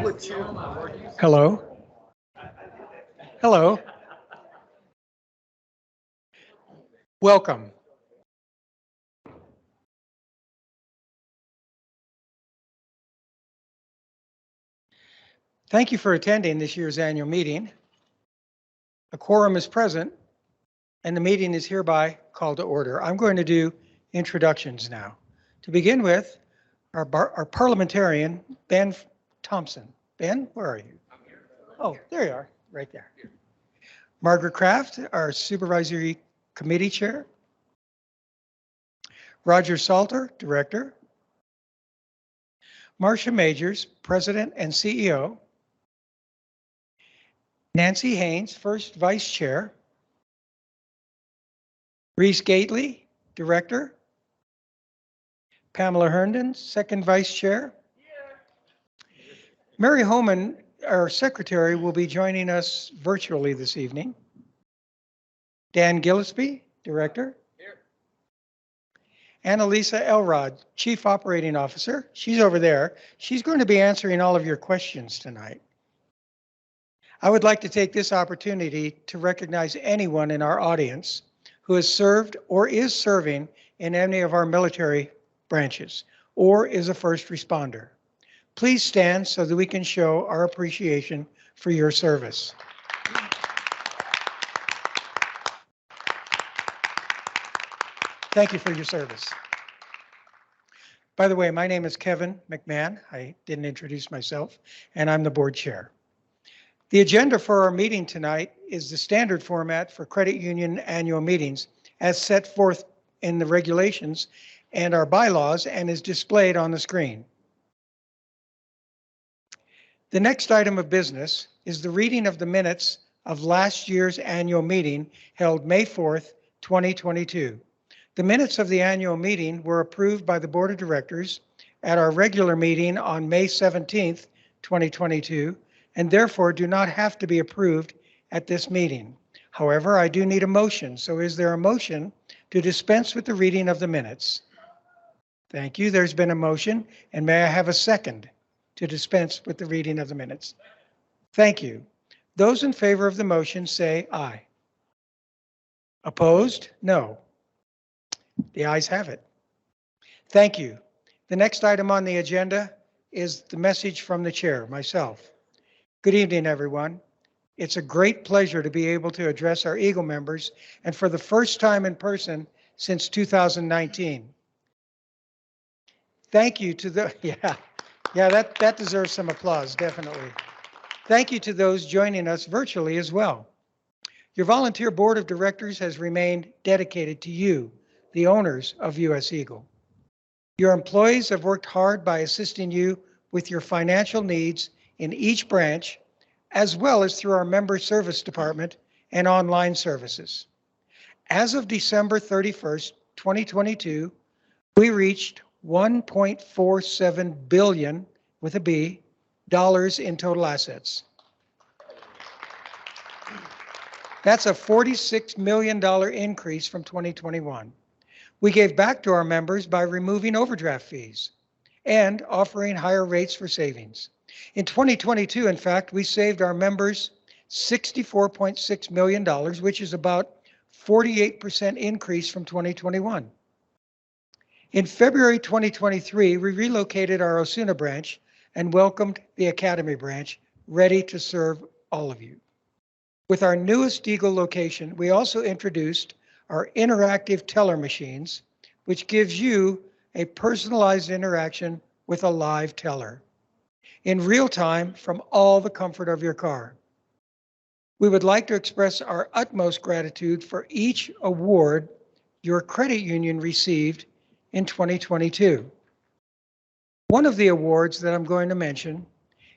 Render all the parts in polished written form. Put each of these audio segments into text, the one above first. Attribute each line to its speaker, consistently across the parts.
Speaker 1: Hello. Hello. Welcome. Thank you for attending this year's annual meeting. A quorum is present and the meeting is hereby called to order. I'm going to do introductions now. To begin with, our parliamentarian, Ben Thompson. Ben, where are you? Oh, there you are, right there. Margaret Kraft, our Supervisory Committee Chair. Roger Salter, Director. Marcia Majors, President and CEO. Nancy Haynes, First Vice Chair. Reese Gately, Director. Pamela Herndon, Second Vice Chair. Mary Homan, our Secretary, will be joining us virtually this evening. Dan Gillespie, Director. Here. Annalisa Elrod, Chief Operating Officer. She's over there. She's going to be answering all of your questions tonight. I would like to take this opportunity to recognize anyone in our audience who has served or is serving in any of our military branches or is a first responder. Please stand so that we can show our appreciation for your service. Thank you for your service. By the way, my name is Kevin McMahon. I didn't introduce myself, and I'm the board chair. The agenda for our meeting tonight is the standard format for credit union annual meetings as set forth in the regulations and our bylaws and is displayed on the screen. The next item of business is the reading of the minutes of last year's annual meeting held May 4th, 2022. The minutes of the annual meeting were approved by the Board of Directors at our regular meeting on May 17th, 2022, and therefore do not have to be approved at this meeting. However, I do need a motion. So is there a motion to dispense with the reading of the minutes? Thank you. There's been a motion. And may I have a second to dispense with the reading of the minutes? Thank you. Those in favor of the motion say aye. Opposed? No. The ayes have it. Thank you. The next item on the agenda is the message from the chair, myself. Good evening, everyone. It's a great pleasure to be able to address our Eagle members, and for the first time in person since 2019. Thank you to the, that deserves some applause, definitely. Thank you to those joining us virtually as well. Your volunteer board of directors has remained dedicated to you, the owners of US Eagle. Your employees have worked hard by assisting you with your financial needs in each branch, as well as through our member service department and online services. As of December 31st, 2022, we reached $1.47 billion, with a B, dollars in total assets. That's a $46 million increase from 2021. We gave back to our members by removing overdraft fees and offering higher rates for savings. In 2022, in fact, we saved our members $64.6 million, which is about 48% increase from 2021. In February 2023, we relocated our Osuna branch and welcomed the Academy branch, ready to serve all of you. With our newest Eagle location, we also introduced our interactive teller machines, which gives you a personalized interaction with a live teller in real time from all the comfort of your car. We would like to express our utmost gratitude for each award your credit union received in 2022. One of the awards that I'm going to mention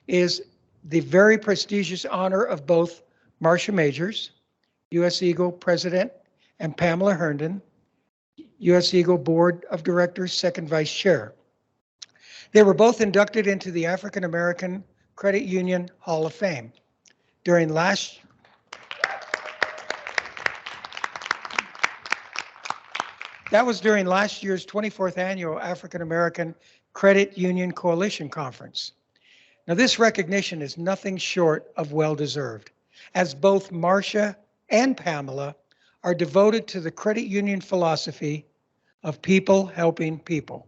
Speaker 1: is the very prestigious honor of both Marcia Majors, US Eagle President, and Pamela Herndon, US Eagle Board of Directors, Second Vice Chair. They were both inducted into the African American Credit Union Hall of Fame during last year's 24th Annual African American Credit Union Coalition Conference. Now, this recognition is nothing short of well-deserved, as both Marcia and Pamela are devoted to the credit union philosophy of people helping people.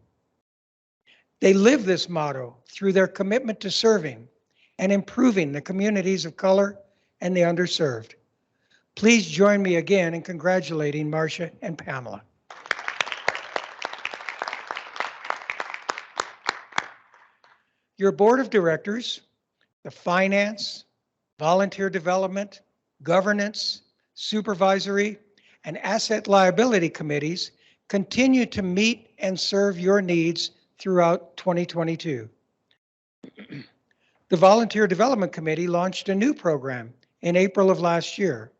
Speaker 1: They live this motto through their commitment to serving and improving the communities of color and the underserved. Please join me again in congratulating Marcia and Pamela. Your board of directors, the finance, volunteer development, governance, supervisory, and asset liability committees continue to meet and serve your needs throughout 2022. The Volunteer Development Committee launched a new program in April of last year,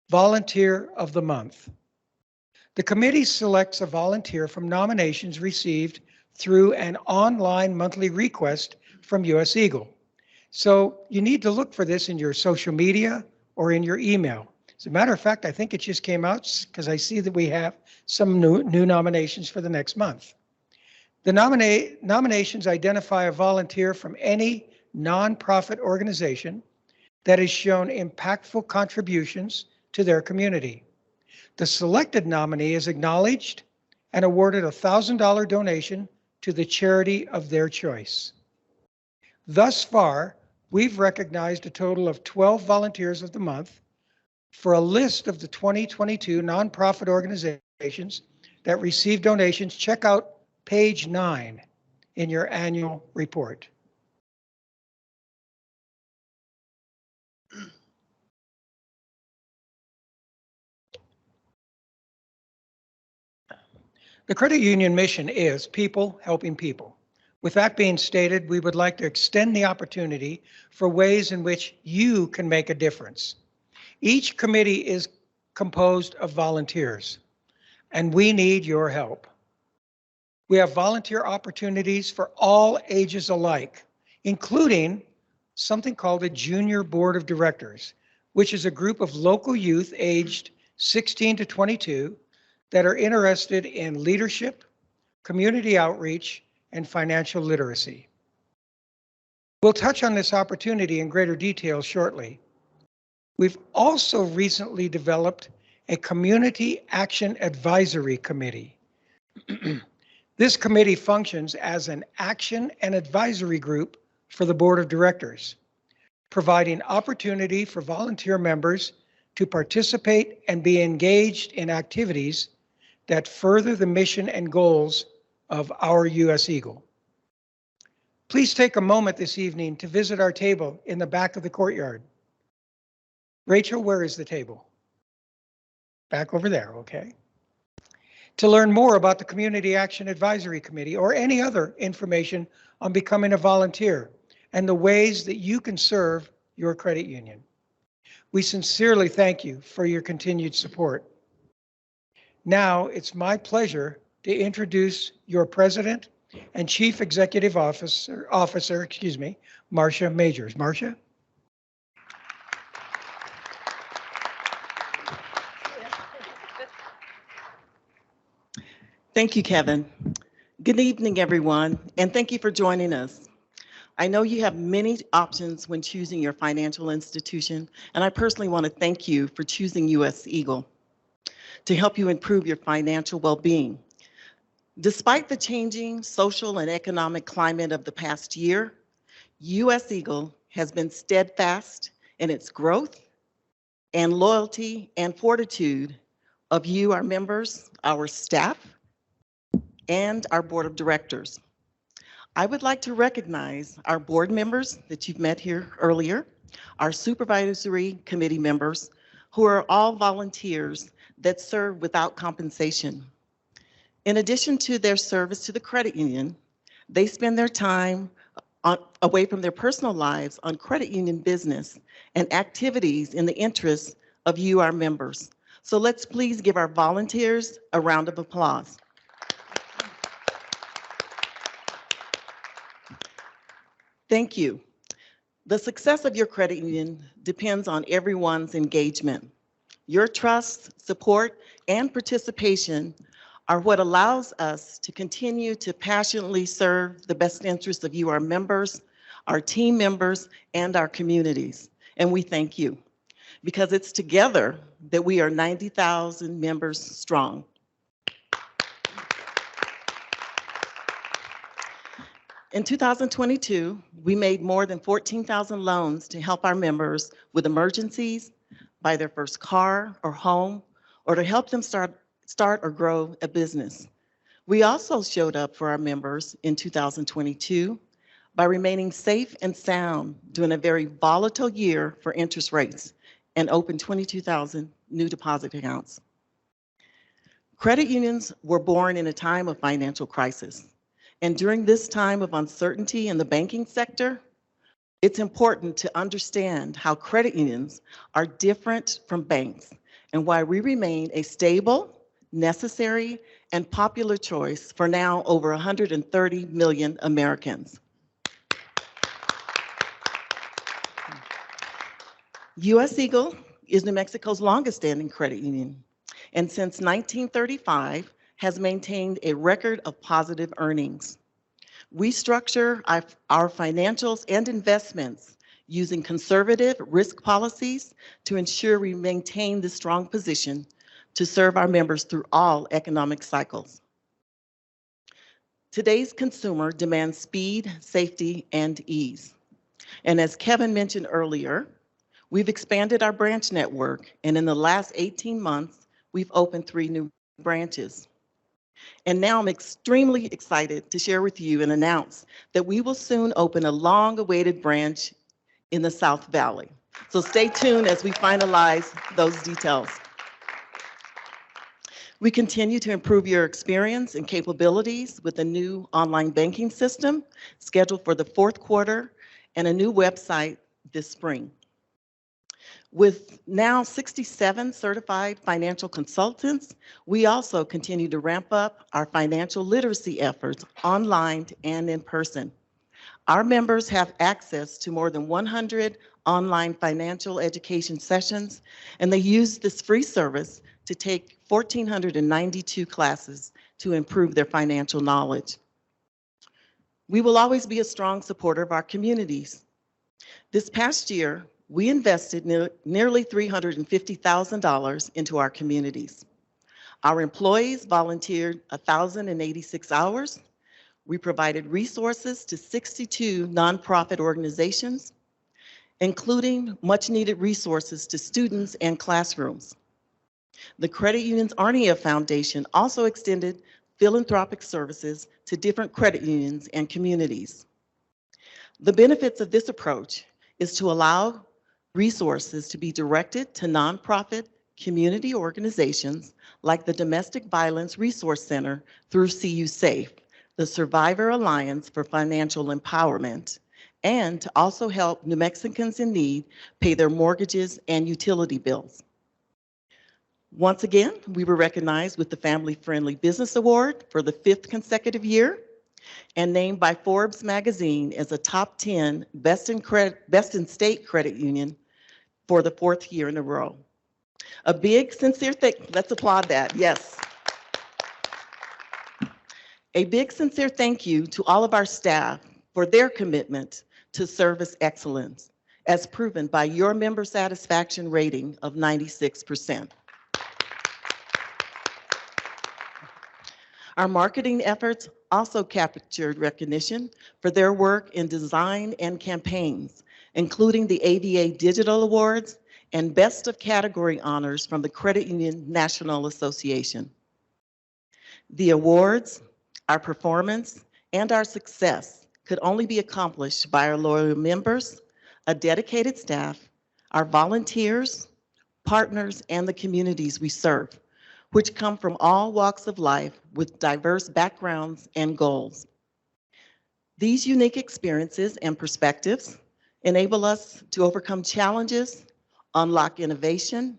Speaker 1: Volunteer of the Month. The committee selects a volunteer from nominations received through an online monthly request from US Eagle. So you need to look for this in your social media or in your email. As a matter of fact, I think it just came out because I see that we have some new nominations for the next month. The nominations identify a volunteer from any nonprofit organization that has shown impactful contributions to their community. The selected nominee is acknowledged and awarded a $1,000 donation to the charity of their choice. Thus far, we've recognized a total of 12 volunteers of the month. For a list of the 2022 nonprofit organizations that received donations, check out page 9 in your annual report. The credit union mission is people helping people. With that being stated, we would like to extend the opportunity for ways in which you can make a difference. Each committee is composed of volunteers, and we need your help. We have volunteer opportunities for all ages alike, including something called a Junior Board of Directors, which is a group of local youth aged 16 to 22 that are interested in leadership, community outreach, and financial literacy. We'll touch on this opportunity in greater detail shortly. We've also recently developed a Community Action Advisory Committee. This committee functions as an action and advisory group for the board of directors, providing opportunity for volunteer members to participate and be engaged in activities that further the mission and goals of our US Eagle. Please take a moment this evening to visit our table in the back of the courtyard. Rachel, where is the table? Back over there, okay. To learn more about the Community Action Advisory Committee or any other information on becoming a volunteer and the ways that you can serve your credit union. We sincerely thank you for your continued support. Now it's my pleasure to introduce your President and Chief Executive Officer, Marcia Majors. Marcia?
Speaker 2: Thank you, Kevin. Good evening, everyone, and thank you for joining us. I know you have many options when choosing your financial institution, and I personally want to thank you for choosing US Eagle to help you improve your financial well-being. Despite the changing social and economic climate of the past year, US Eagle has been steadfast in its growth and loyalty and fortitude of you, our members, our staff, and our board of directors. I would like to recognize our board members that you've met here earlier, our supervisory committee members, who are all volunteers that serve without compensation. In addition to their service to the credit union, they spend their time away from their personal lives on credit union business and activities in the interests of you, our members. So let's please give our volunteers a round of applause. Thank you. The success of your credit union depends on everyone's engagement. Your trust, support, and participation are what allows us to continue to passionately serve the best interests of you, our members, our team members, and our communities. And we thank you, because it's together that we are 90,000 members strong. In 2022, we made more than 14,000 loans to help our members with emergencies, buy their first car or home, or to help them start or grow a business. We also showed up for our members in 2022 by remaining safe and sound during a very volatile year for interest rates and opened 22,000 new deposit accounts. Credit unions were born in a time of financial crisis. And during this time of uncertainty in the banking sector, it's important to understand how credit unions are different from banks and why we remain a stable, necessary, and popular choice for now over 130 million Americans. U.S. Eagle is New Mexico's longest-standing credit union, and since 1935 has maintained a record of positive earnings. We structure our financials and investments using conservative risk policies to ensure we maintain this strong position to serve our members through all economic cycles. Today's consumer demands speed, safety, and ease. And as Kevin mentioned earlier, we've expanded our branch network, and in the last 18 months, we've opened 3 new branches. And now I'm extremely excited to share with you and announce that we will soon open a long-awaited branch in the South Valley. So stay tuned as we finalize those details. We continue to improve your experience and capabilities with a new online banking system scheduled for the 4th quarter and a new website this spring. With now 67 certified financial consultants, we also continue to ramp up our financial literacy efforts online and in person. Our members have access to more than 100 online financial education sessions, and they use this free service to take 1,492 classes to improve their financial knowledge. We will always be a strong supporter of our communities. This past year, we invested nearly $350,000 into our communities. Our employees volunteered 1,086 hours. We provided resources to 62 nonprofit organizations, including much-needed resources to students and classrooms. The Credit Unions Arnia Foundation also extended philanthropic services to different credit unions and communities. The benefits of this approach is to allow resources to be directed to nonprofit community organizations like the Domestic Violence Resource Center through CU Safe, the Survivor Alliance for Financial Empowerment, and to also help New Mexicans in need pay their mortgages and utility bills. Once again, we were recognized with the Family Friendly Business Award for the 5th consecutive year and named by Forbes magazine as a top 10 best in state credit union for the 4th year in a row. A big, sincere let's applaud that, yes. A big, sincere thank you to all of our staff for their commitment to service excellence, as proven by your member satisfaction rating of 96%. Our marketing efforts also captured recognition for their work in design and campaigns, including the AVA Digital Awards and Best of Category honors from the Credit Union National Association. The awards, our performance, and our success could only be accomplished by our loyal members, a dedicated staff, our volunteers, partners, and the communities we serve, which come from all walks of life with diverse backgrounds and goals. These unique experiences and perspectives enable us to overcome challenges, unlock innovation,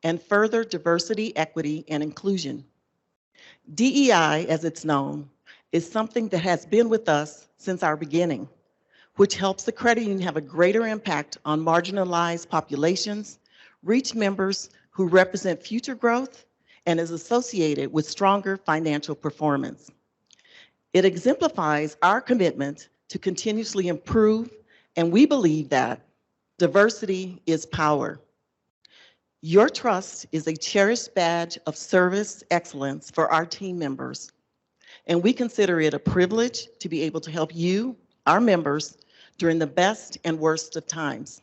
Speaker 2: and further diversity, equity, and inclusion. DEI, as it's known, is something that has been with us since our beginning, which helps the credit union have a greater impact on marginalized populations, reach members who represent future growth, and is associated with stronger financial performance. It exemplifies our commitment to continuously improve And we believe that diversity is power. Your trust is a cherished badge of service excellence for our team members, and we consider it a privilege to be able to help you, our members, during the best and worst of times.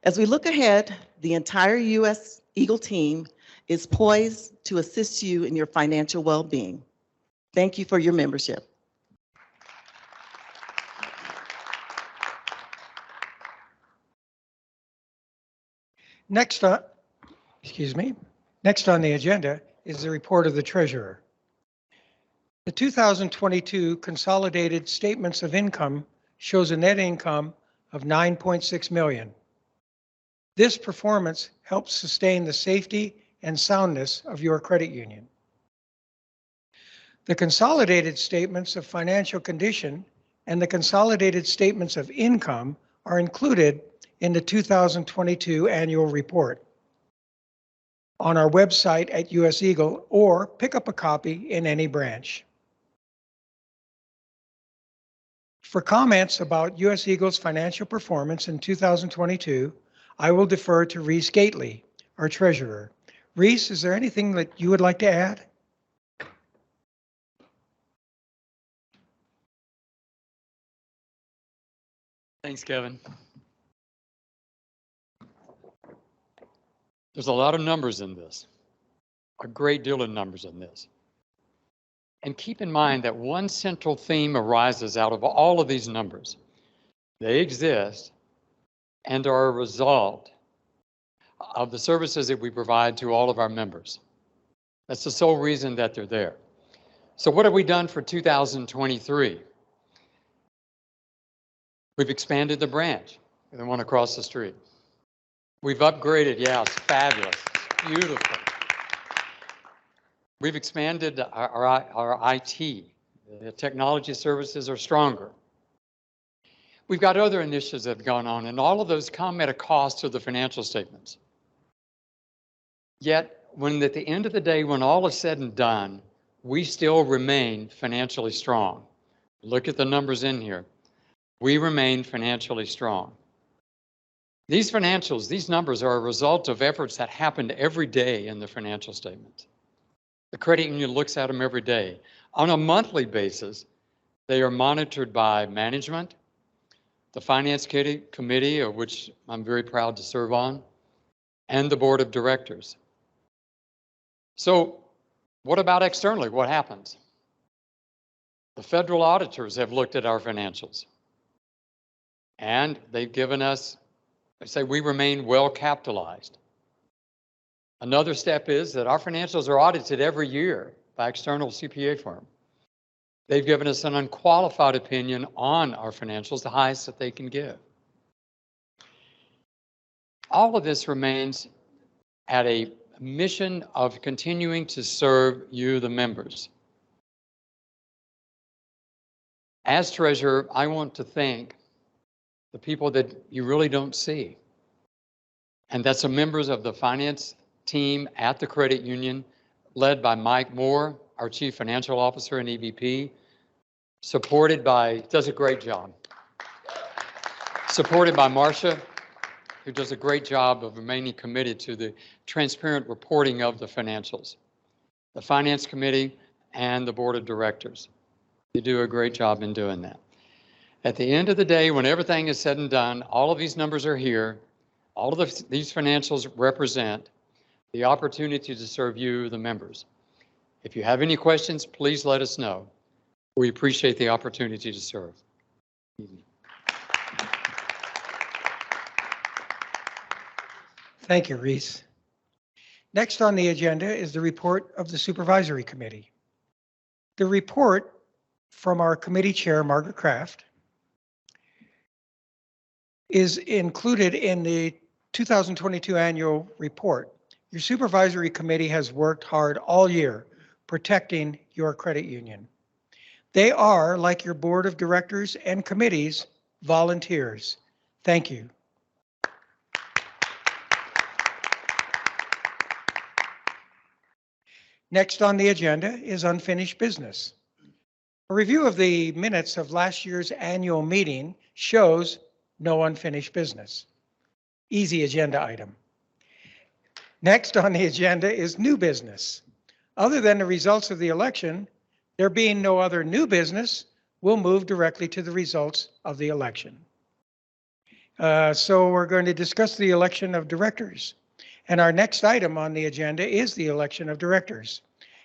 Speaker 2: As we look ahead, the entire U.S. Eagle team is poised to assist you in your financial well-being. Thank you for your membership.
Speaker 1: Next on the agenda is the report of the treasurer. The 2022 consolidated statements of income shows a net income of $9.6 million. This performance helps sustain the safety and soundness of your credit union. The consolidated statements of financial condition and the consolidated statements of income are included in the 2022 annual report on our website at US Eagle, or pick up a copy in any branch. For comments about US Eagle's financial performance in 2022, I will defer to Reese Gately, our treasurer. Reese, is there anything that you would like to add?
Speaker 3: Thanks, Kevin. There's a lot of numbers in this, a great deal of numbers in this. And keep in mind that one central theme arises out of all of these numbers. They exist and are a result of the services that we provide to all of our members. That's the sole reason that they're there. So what have we done for 2023? We've expanded the branch, the one across the street. We've upgraded, yeah, it's fabulous, it's beautiful. We've expanded our IT. The technology services are stronger. We've got other initiatives that have gone on, and all of those come at a cost to the financial statements. Yet, when at the end of the day, when all is said and done, we still remain financially strong. Look at the numbers in here. We remain financially strong. These financials, these numbers are a result of efforts that happened every day in the financial statements. The credit union looks at them every day. On a monthly basis, they are monitored by management, the finance committee, of which I'm very proud to serve on, and the board of directors. So what about externally? What happens? The federal auditors have looked at our financials, and they've given us, they say we remain well capitalized. Another step is that our financials are audited every year by external CPA firm. They've given us an unqualified opinion on our financials, the highest that they can give. All of this remains at a mission of continuing to serve you, the members. As treasurer, I want to thank the people that you really don't see. And that's the members of the finance team at the credit union, led by Mike Moore, our Chief Financial Officer and EVP, supported by, does a great job. Supported by Marcia, who does a great job of remaining committed to the transparent reporting of the financials. The Finance Committee and the Board of Directors. They do a great job in doing that. At the end of the day, when everything is said and done, all of these numbers are here. All of these financials represent the opportunity to serve you, the members. If you have any questions, please let us know. We appreciate the opportunity to serve.
Speaker 1: Thank you, Reese. Next on the agenda is the report of the Supervisory Committee. The report from our committee chair, Margaret Kraft, is included in the 2022 annual report. Your supervisory committee has worked hard all year protecting your credit union. They are, like your board of directors and committees, volunteers. Thank you. Next on the agenda is unfinished business. A review of the minutes of last year's annual meeting shows No unfinished business. Easy agenda item. Next on the agenda is new business. Other than the results of the election, there being no other new business, we'll move directly to the results of the election. So we're going to discuss the election of directors. And our next item on the agenda is the election of directors.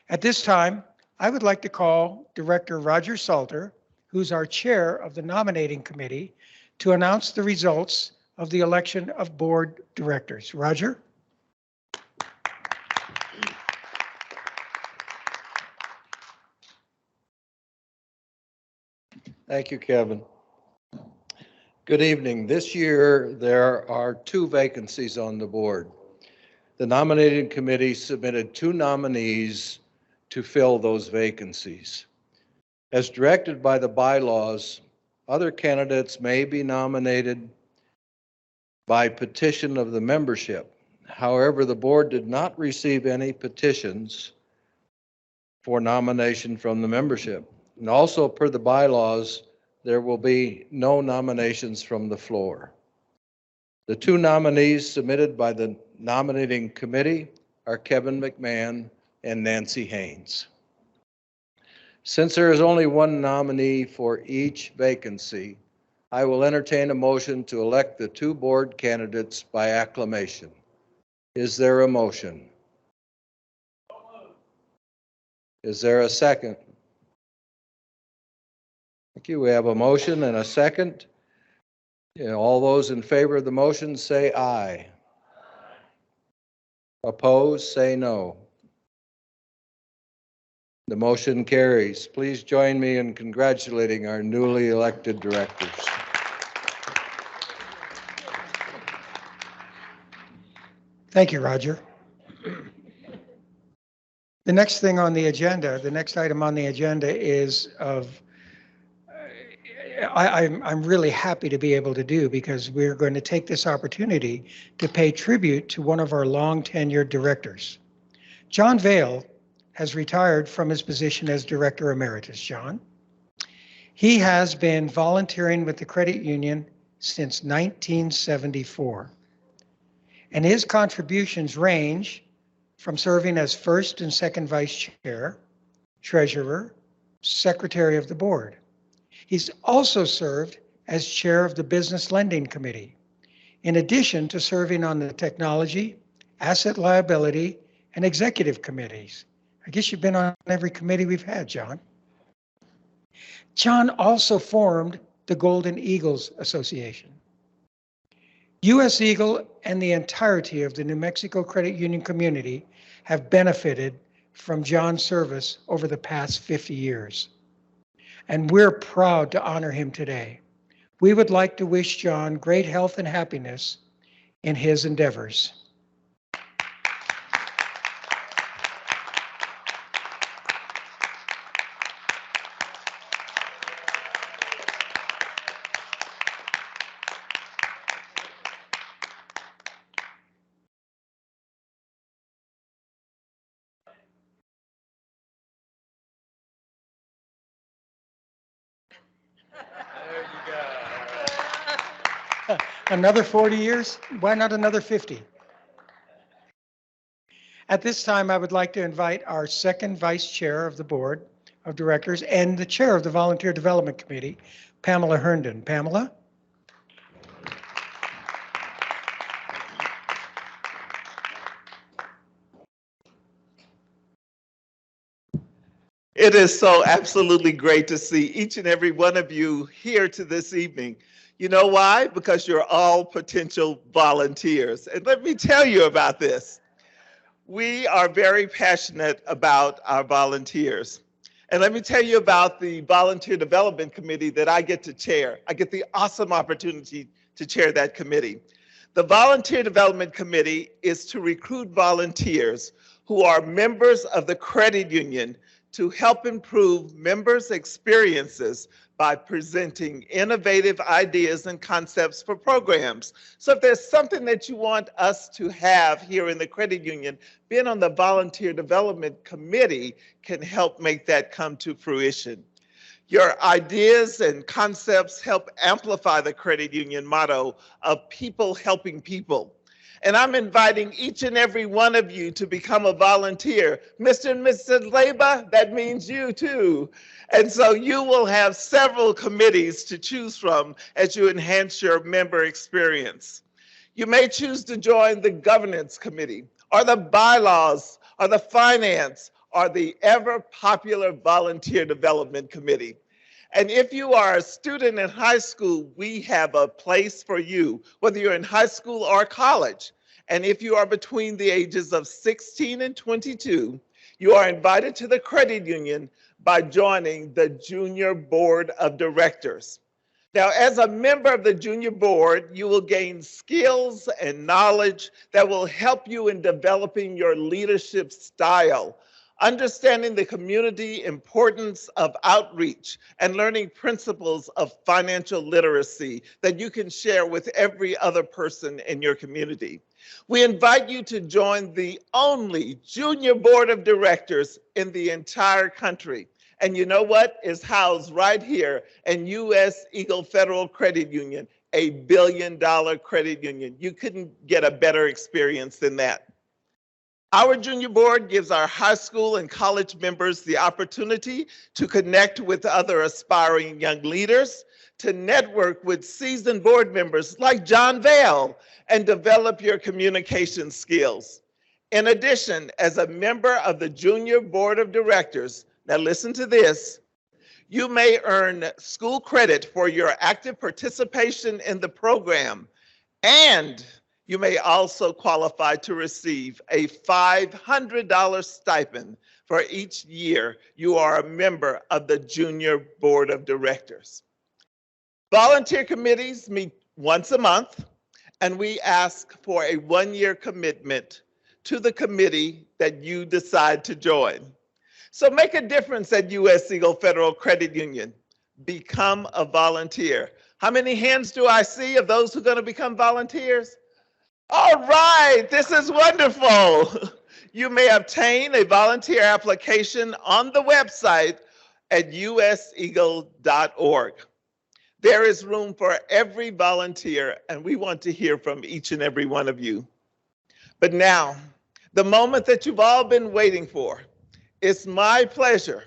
Speaker 1: At this time, I would like to call Director Roger Salter, who's our chair of the nominating committee, to announce the results of the election of board directors. Roger?
Speaker 4: Thank you, Kevin. Good evening. This year, there are 2 vacancies on the board. The nominating committee submitted 2 nominees to fill those vacancies. As directed by the bylaws, other candidates may be nominated by petition of the membership. However, the board did not receive any petitions for nomination from the membership. And also, per the bylaws, there will be no nominations from the floor. The 2 nominees submitted by the nominating committee are Kevin McMahon and Nancy Haynes. Since there is only 1 nominee for each vacancy, I will entertain a motion to elect the 2 board candidates by acclamation. Is there a motion? Is there a second? Thank you. We have a motion and a second. All those in favor of the motion say aye. Opposed, say no. The motion carries. Please join me in congratulating our newly elected directors.
Speaker 1: Thank you, Roger. The next thing on the agenda, the next item on the agenda is I'm really happy to be able to do, because we're going to take this opportunity to pay tribute to one of our long tenured directors. John Vale has retired from his position as Director Emeritus. John. He has been volunteering with the credit union since 1974. And his contributions range from serving as first and second vice chair, treasurer, secretary of the board. He's also served as chair of the Business Lending Committee, in addition to serving on the Technology, Asset Liability, and Executive Committees. I guess you've been on every committee we've had, John. John also formed the Golden Eagles Association. U.S. Eagle and the entirety of the New Mexico credit union community have benefited from John's service over the past 50 years. And we're proud to honor him today. We would like to wish John great health and happiness in his endeavors. Another 40 years? Why not another 50? At this time, I would like to invite our second vice chair of the board of directors and the chair of the Volunteer Development Committee, Pamela Herndon. Pamela?
Speaker 5: It is so absolutely great to see each and every one of you here to this evening. You know why? Because you're all potential volunteers. And let me tell you about this. We are very passionate about our volunteers. And let me tell you about the Volunteer Development Committee that I get to chair. I get the awesome opportunity to chair that committee. The Volunteer Development Committee is to recruit volunteers who are members of the credit union to help improve members' experiences by presenting innovative ideas and concepts for programs. So if there's something that you want us to have here in the credit union, being on the Volunteer Development Committee can help make that come to fruition. Your ideas and concepts help amplify the credit union motto of people helping people. And I'm inviting each and every one of you to become a volunteer. Mr. and Mrs. Leba, that means you too. And so you will have several committees to choose from as you enhance your member experience. You may choose to join the governance committee, or the bylaws, or the finance, or the ever popular volunteer development committee. And if you are a student in high school, we have a place for you, whether you're in high school or college. And if you are between the ages of 16 and 22, you are invited to the credit union by joining the Junior Board of Directors. Now, as a member of the Junior Board, you will gain skills and knowledge that will help you in developing your leadership style, understanding the community importance of outreach, and learning principles of financial literacy that you can share with every other person in your community. We invite you to join the only Junior Board of Directors in the entire country. And you know what? Is housed right here in U.S. Eagle Federal Credit Union, a $1 billion credit union. You couldn't get a better experience than that. Our junior board gives our high school and college members the opportunity to connect with other aspiring young leaders, to network with seasoned board members like John Vale, and develop your communication skills. In addition, as a member of the Junior Board of Directors, now listen to this, you may earn school credit for your active participation in the program, and you may also qualify to receive a $500 stipend for each year you are a member of the Junior Board of Directors. Volunteer committees meet once a month, and we ask for a one-year commitment to the committee that you decide to join. So make a difference at U.S. Eagle Federal Credit Union. Become a volunteer. How many hands do I see of those who are going to become volunteers? All right, this is wonderful. You may obtain a volunteer application on the website at useagle.org. There is room for every volunteer, and we want to hear from each and every one of you. But now, the moment that you've all been waiting for, it's my pleasure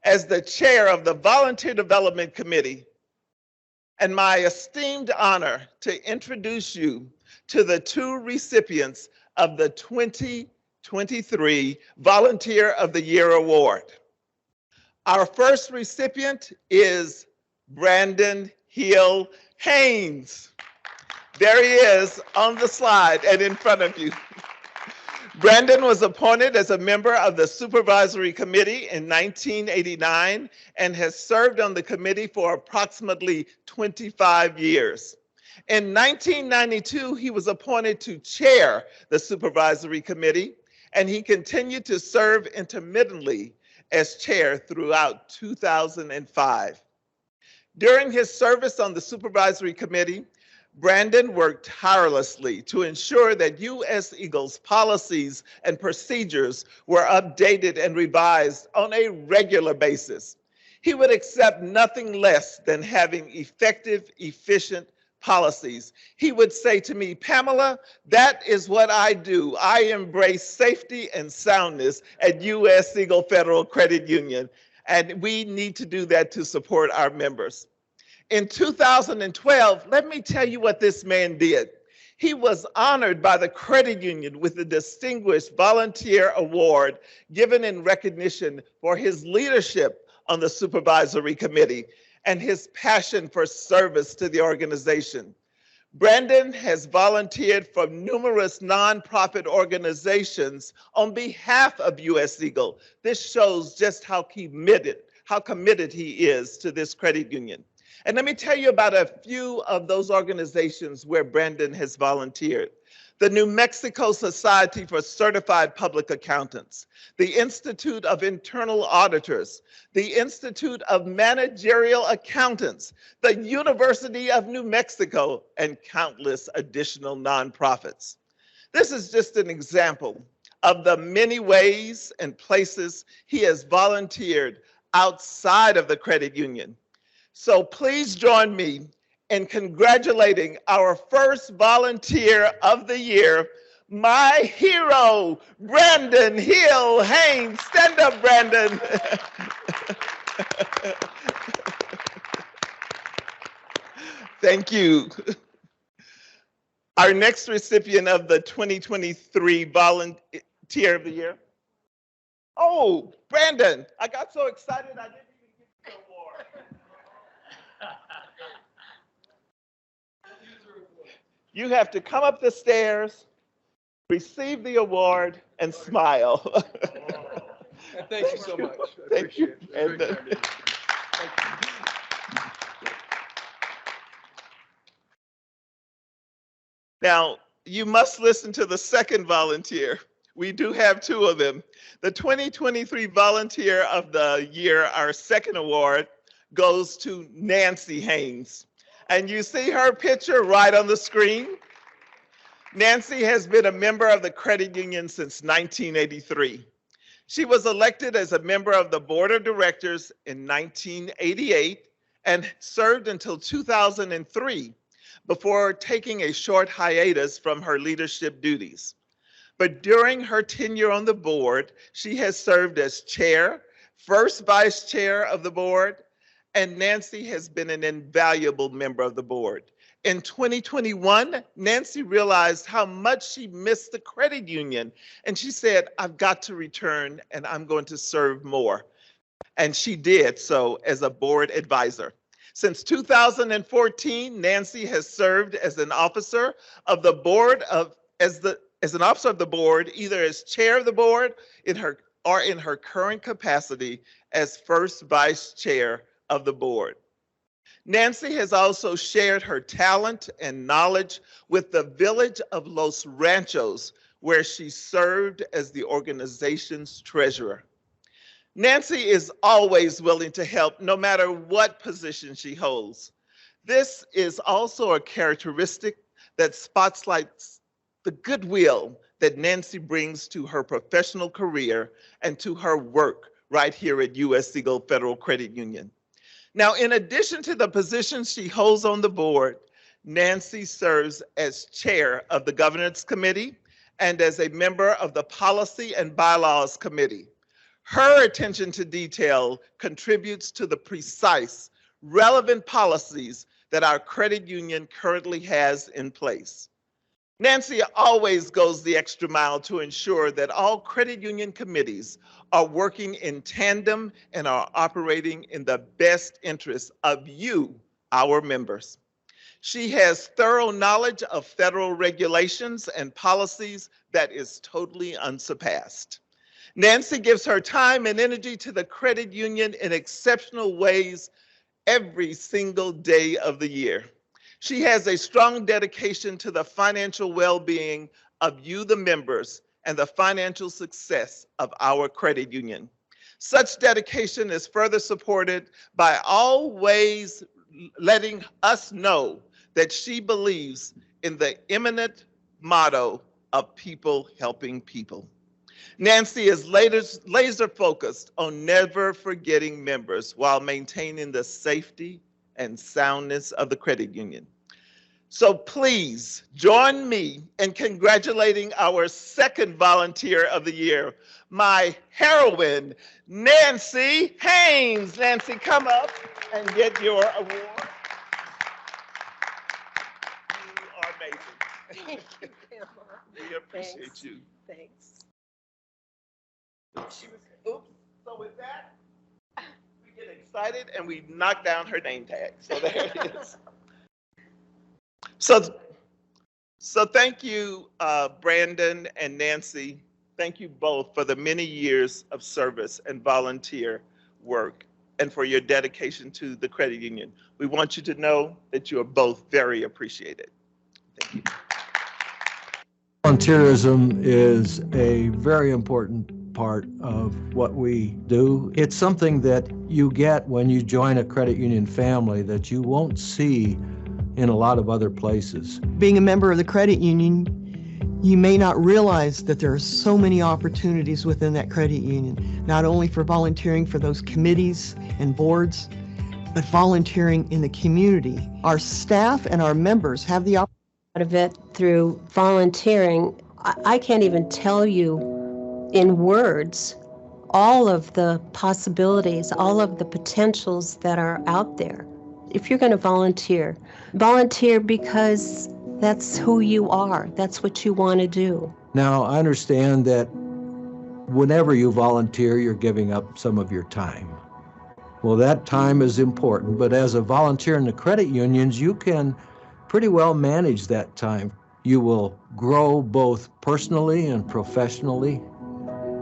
Speaker 5: as the chair of the Volunteer Development Committee and my esteemed honor to introduce you to the two recipients of the 2023 Volunteer of the Year Award. Our first recipient is Brandon Hill Haynes. There he is on the slide and in front of you. Brandon was appointed as a member of the Supervisory Committee in 1989 and has served on the committee for approximately 25 years. In 1992, he was appointed to chair the Supervisory Committee, and he continued to serve intermittently as chair throughout 2005. During his service on the Supervisory Committee, Brandon worked tirelessly to ensure that U.S. Eagle's policies and procedures were updated and revised on a regular basis. He would accept nothing less than having effective, efficient policies. He would say to me, Pamela, that is what I do. I embrace safety and soundness at U.S. Eagle Federal Credit Union, and we need to do that to support our members. In 2012, let me tell you what this man did. He was honored by the credit union with the Distinguished Volunteer Award given in recognition for his leadership on the Supervisory Committee and his passion for service to the organization. Brandon has volunteered for numerous nonprofit organizations on behalf of U.S. Eagle. This shows just how committed he is to this credit union. And let me tell you about a few of those organizations where Brandon has volunteered. The New Mexico Society for Certified Public Accountants, the Institute of Internal Auditors, the Institute of Managerial Accountants, the University of New Mexico, and countless additional nonprofits. This is just an example of the many ways and places he has volunteered outside of the credit union. So please join me in congratulating our first volunteer of the year, my hero, Brandon Hill Haynes. Stand up, Brandon. Thank you. Our next recipient of the 2023 Volunteer of the Year. Oh, Brandon, I got so excited I didn't even get the award. You have to come up the stairs, receive the award, and smile.
Speaker 4: Thank you so much.
Speaker 5: Thank you, Brandon. Now, you must listen to the second volunteer. We do have two of them. The 2023 Volunteer of the Year, our second award, goes to Nancy Haynes. And you see her picture right on the screen. Nancy has been a member of the credit union since 1983. She was elected as a member of the board of directors in 1988 and served until 2003 before taking a short hiatus from her leadership duties. But during her tenure on the board, she has served as chair, first vice chair of the board, and Nancy has been an invaluable member of the board. In 2021, Nancy realized how much she missed the credit union, and she said, I've got to return and I'm going to serve more. And she did so as a board advisor. Since 2014, Nancy has served as an officer of the board as an officer of the board, either as chair of the board in her current capacity as first vice chair of the board. Nancy has also shared her talent and knowledge with the village of Los Ranchos, where she served as the organization's treasurer. Nancy is always willing to help no matter what position she holds. This is also a characteristic that spotlights the goodwill that Nancy brings to her professional career and to her work right here at U.S. Eagle Federal Credit Union. Now, in addition to the positions she holds on the board, Nancy serves as chair of the Governance Committee and as a member of the Policy and Bylaws Committee. Her attention to detail contributes to the precise, relevant policies that our credit union currently has in place. Nancy always goes the extra mile to ensure that all credit union committees are working in tandem and are operating in the best interest of you, our members. She has thorough knowledge of federal regulations and policies that is totally unsurpassed. Nancy gives her time and energy to the credit union in exceptional ways every single day of the year. She has a strong dedication to the financial well-being of you, the members, and the financial success of our credit union. Such dedication is further supported by always letting us know that she believes in the eminent motto of people helping people. Nancy is laser focused on never forgetting members while maintaining the safety and soundness of the credit union. So please join me in congratulating our second volunteer of the year, my heroine, Nancy Haynes. Nancy, come up and get your award. You are amazing.
Speaker 6: Thank you, Pamela.
Speaker 5: We appreciate
Speaker 6: Thanks.
Speaker 5: you.
Speaker 6: Thanks.
Speaker 5: Oops. So with that, we get excited and we knock down her name tag. So there it is. So thank you, Brandon and Nancy. Thank you both for the many years of service and volunteer work and for your dedication to the credit union. We want you to know that you are both very appreciated. Thank you.
Speaker 4: Volunteerism is a very important part of what we do. It's something that you get when you join a credit union family that you won't see in a lot of other places.
Speaker 7: Being a member of the credit union,
Speaker 6: You may not realize that there are so many opportunities within that credit union, not only for volunteering for those committees and boards, but volunteering in the community. Our staff and our members have the opportunity
Speaker 7: of it through volunteering. I can't even tell you in words all of the possibilities, all of the potentials that are out there. If you're going to volunteer, volunteer because that's who you are. That's what you want to do.
Speaker 4: Now, I understand that whenever you volunteer, you're giving up some of your time. Well, that time is important, but as a volunteer in the credit unions, you can pretty well manage that time. You will grow both personally and professionally,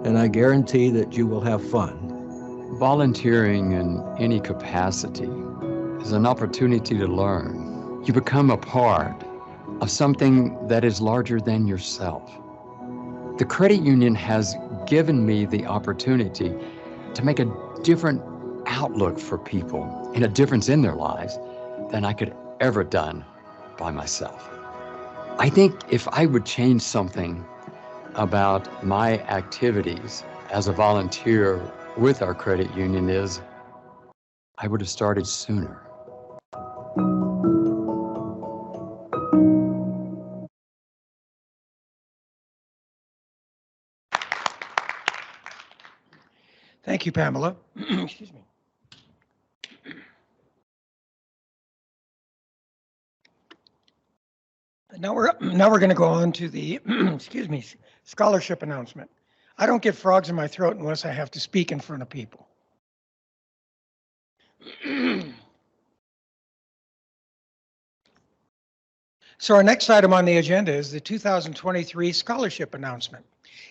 Speaker 4: and I guarantee that you will have fun.
Speaker 3: Volunteering in any capacity is an opportunity to learn. You become a part of something that is larger than yourself. The credit union has given me the opportunity to make a different outlook for people and a difference in their lives than I could ever done by myself. I think if I would change something about my activities as a volunteer with our credit union is I would have started sooner.
Speaker 1: Thank you, Pamela. Excuse me. Now we're going to go on to the excuse me, scholarship announcement. I don't get frogs in my throat unless I have to speak in front of people. So our next item on the agenda is the 2023 scholarship announcement.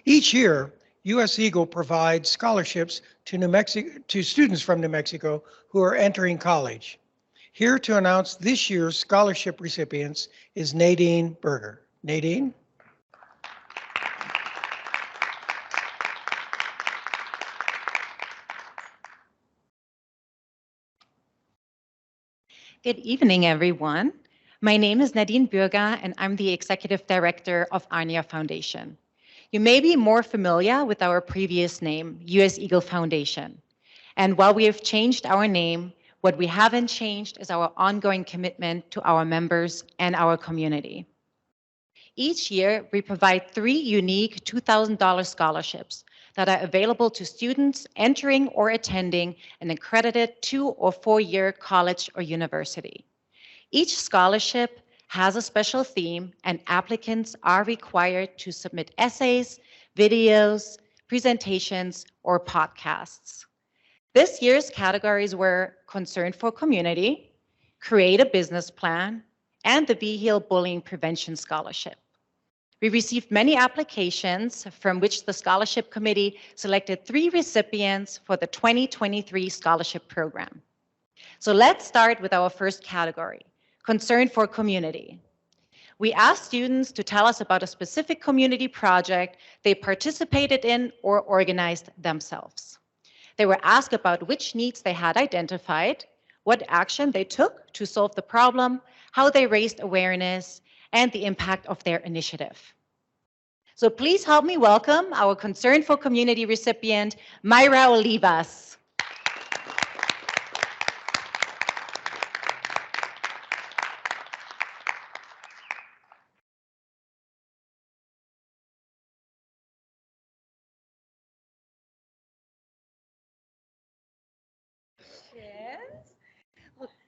Speaker 1: Each year, U.S. Eagle provides scholarships to students from New Mexico who are entering college. Here to announce this year's scholarship recipients is Nadine Berger. Nadine?
Speaker 8: Good evening, everyone. My name is Nadine Berger, and I'm the Executive Director of ARNIA Foundation. You may be more familiar with our previous name, U.S. Eagle Foundation. And while we have changed our name, what we haven't changed is our ongoing commitment to our members and our community. Each year, we provide 3 unique $2,000 scholarships that are available to students entering or attending an accredited 2- or 4-year college or university. Each scholarship has a special theme, and applicants are required to submit essays, videos, presentations, or podcasts. This year's categories were Concern for Community, Create a Business Plan, and the Be Heal Bullying Prevention Scholarship. We received many applications from which the Scholarship Committee selected 3 recipients for the 2023 scholarship program. So let's start with our first category, Concern for Community. We asked students to tell us about a specific community project they participated in or organized themselves. They were asked about which needs they had identified, what action they took to solve the problem, how they raised awareness, and the impact of their initiative. So please help me welcome our Concern for Community recipient, Mayra Olivas.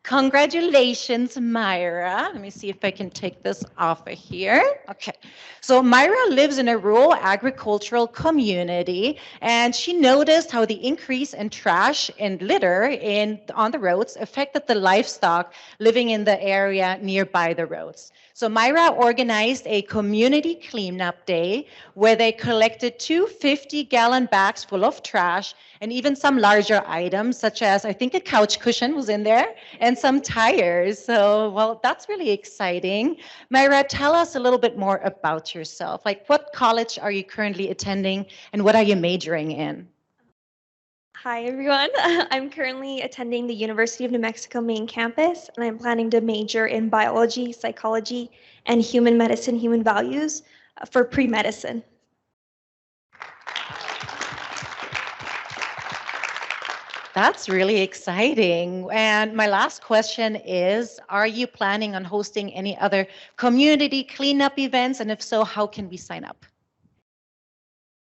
Speaker 8: Congratulations, Myra. Let me see if I can take this off of here. Okay. So Myra lives in a rural agricultural community, and she noticed how the increase in trash and litter on the roads affected the livestock living in the area nearby the roads. So Myra organized a community cleanup day where they collected 2 50-gallon bags full of trash and even some larger items, such as, I think a couch cushion was in there, and some tires. So, well, that's really exciting. Myra, tell us a little bit more about yourself. Like, what college are you currently attending, and what are you majoring in?
Speaker 9: Hi, everyone. I'm currently attending the University of New Mexico main campus, and I'm planning to major in biology, psychology, and human medicine, human values. for pre-medicine.
Speaker 8: That's really exciting. And my last question is, are you planning on hosting any other community cleanup events? And if so, how can we sign up?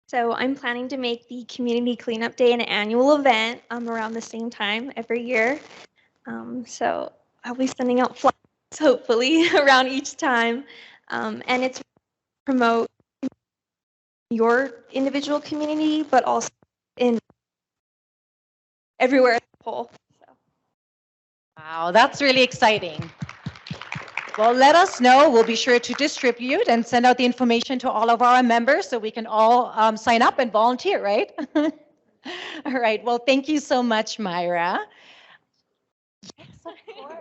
Speaker 9: So I'm planning to make the Community Cleanup Day an annual event around the same time every year. So I'll be sending out flyers, hopefully, around each time. And it's to promote your individual community, but also in everywhere as a whole. So.
Speaker 8: Wow, that's really exciting. Well, let us know. We'll be sure to distribute and send out the information to all of our members so we can all sign up and volunteer, right? All right. Well, thank you so much, Myra. Yes, of course.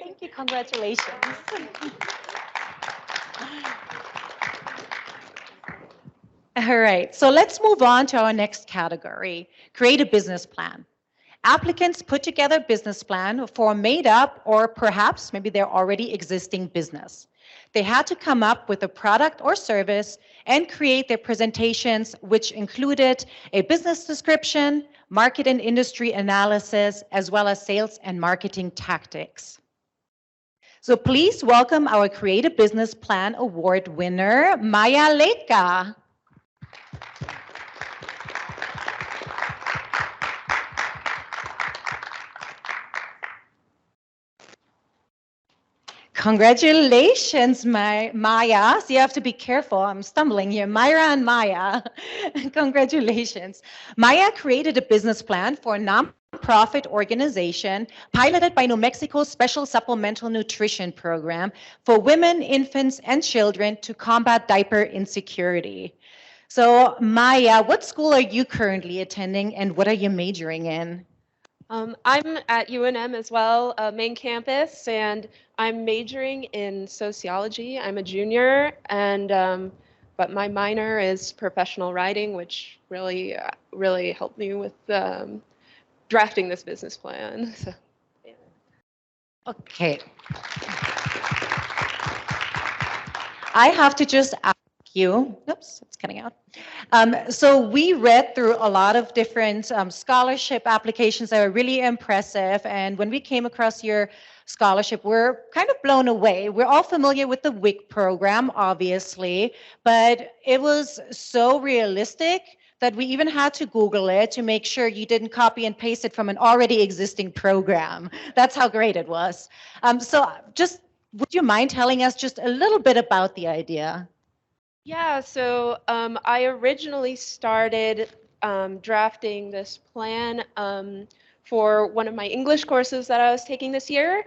Speaker 8: Thank you. Congratulations. All right. So let's move on to our next category, create a business plan. Applicants put together a business plan for a made up or perhaps maybe their already existing business. They had to come up with a product or service and create their presentations, which included a business description, market and industry analysis, as well as sales and marketing tactics. So please welcome our Create a Business Plan Award winner, Maya Leitka. Congratulations, Maya. So you have to be careful. I'm stumbling here. Myra and Maya. Congratulations. Maya created a business plan for a nonprofit organization piloted by New Mexico's Special Supplemental Nutrition Program for women, infants, and children to combat diaper insecurity. So, Maya, what school are you currently attending and what are you majoring in?
Speaker 10: I'm at UNM as well, main campus, and I'm majoring in sociology. I'm a junior, and but my minor is professional writing, which really helped me with drafting this business plan. So, yeah.
Speaker 8: Okay. I have to just ask you, oops, it's cutting out. So we read through a lot of different scholarship applications that are really impressive. And when we came across your scholarship, we're kind of blown away. We're all familiar with the WIC program, obviously, but it was so realistic that we even had to Google it to make sure you didn't copy and paste it from an already existing program. That's how great it was. So just, would you mind telling us just a little bit about the idea?
Speaker 10: Yeah, so I originally started drafting this plan for one of my English courses that I was taking this year,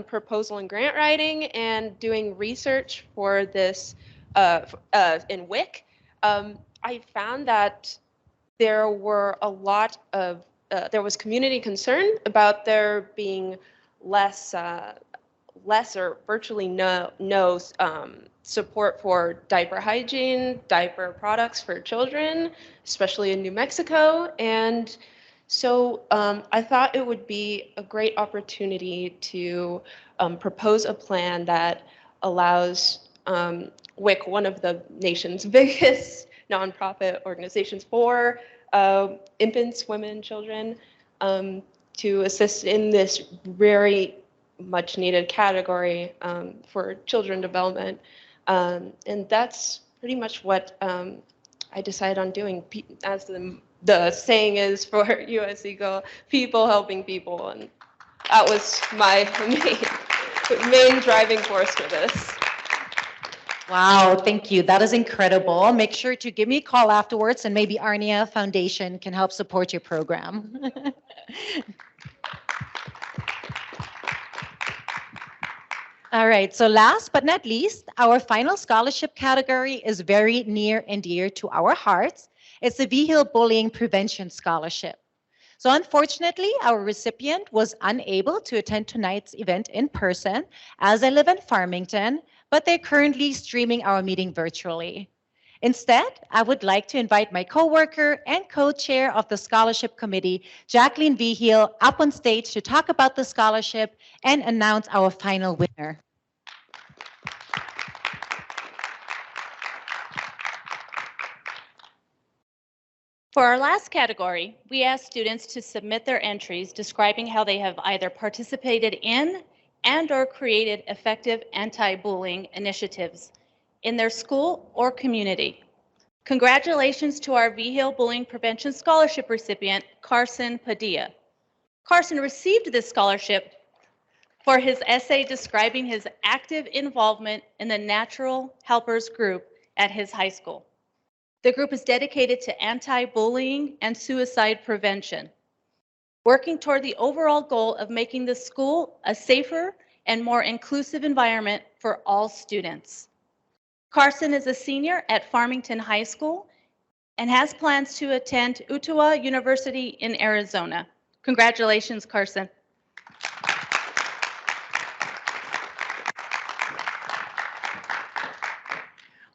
Speaker 10: proposal and grant writing, and doing research for this in WIC. I found that there were a lot of, there was community concern about there being less or virtually no support for diaper hygiene, diaper products for children, especially in New Mexico. And so I thought it would be a great opportunity to propose a plan that allows WIC, one of the nation's biggest nonprofit organizations for infants, women, children, to assist in this very much needed category for children development. And that's pretty much what I decided on doing, as the saying is for US Eagle, people helping people. And that was my main driving force for this.
Speaker 8: Wow, thank you. That is incredible. Make sure to give me a call afterwards and maybe Arnia Foundation can help support your program. All right, so last but not least, our final scholarship category is very near and dear to our hearts. It's the Vigil Bullying Prevention Scholarship. So unfortunately, our recipient was unable to attend tonight's event in person as I live in Farmington, but they're currently streaming our meeting virtually. Instead, I would like to invite my coworker and co-chair of the scholarship committee, Jacqueline Vigil, up on stage to talk about the scholarship and announce our final winner.
Speaker 11: For our last category, we asked students to submit their entries describing how they have either participated in and/or created effective anti-bullying initiatives in their school or community. Congratulations to our V-Hill Bullying Prevention Scholarship recipient, Carson Padilla. Carson received this scholarship for his essay describing his active involvement in the Natural Helpers group at his high school. The group is dedicated to anti-bullying and suicide prevention, working toward the overall goal of making the school a safer and more inclusive environment for all students. Carson is a senior at Farmington High School and has plans to attend Utua University in Arizona. Congratulations, Carson.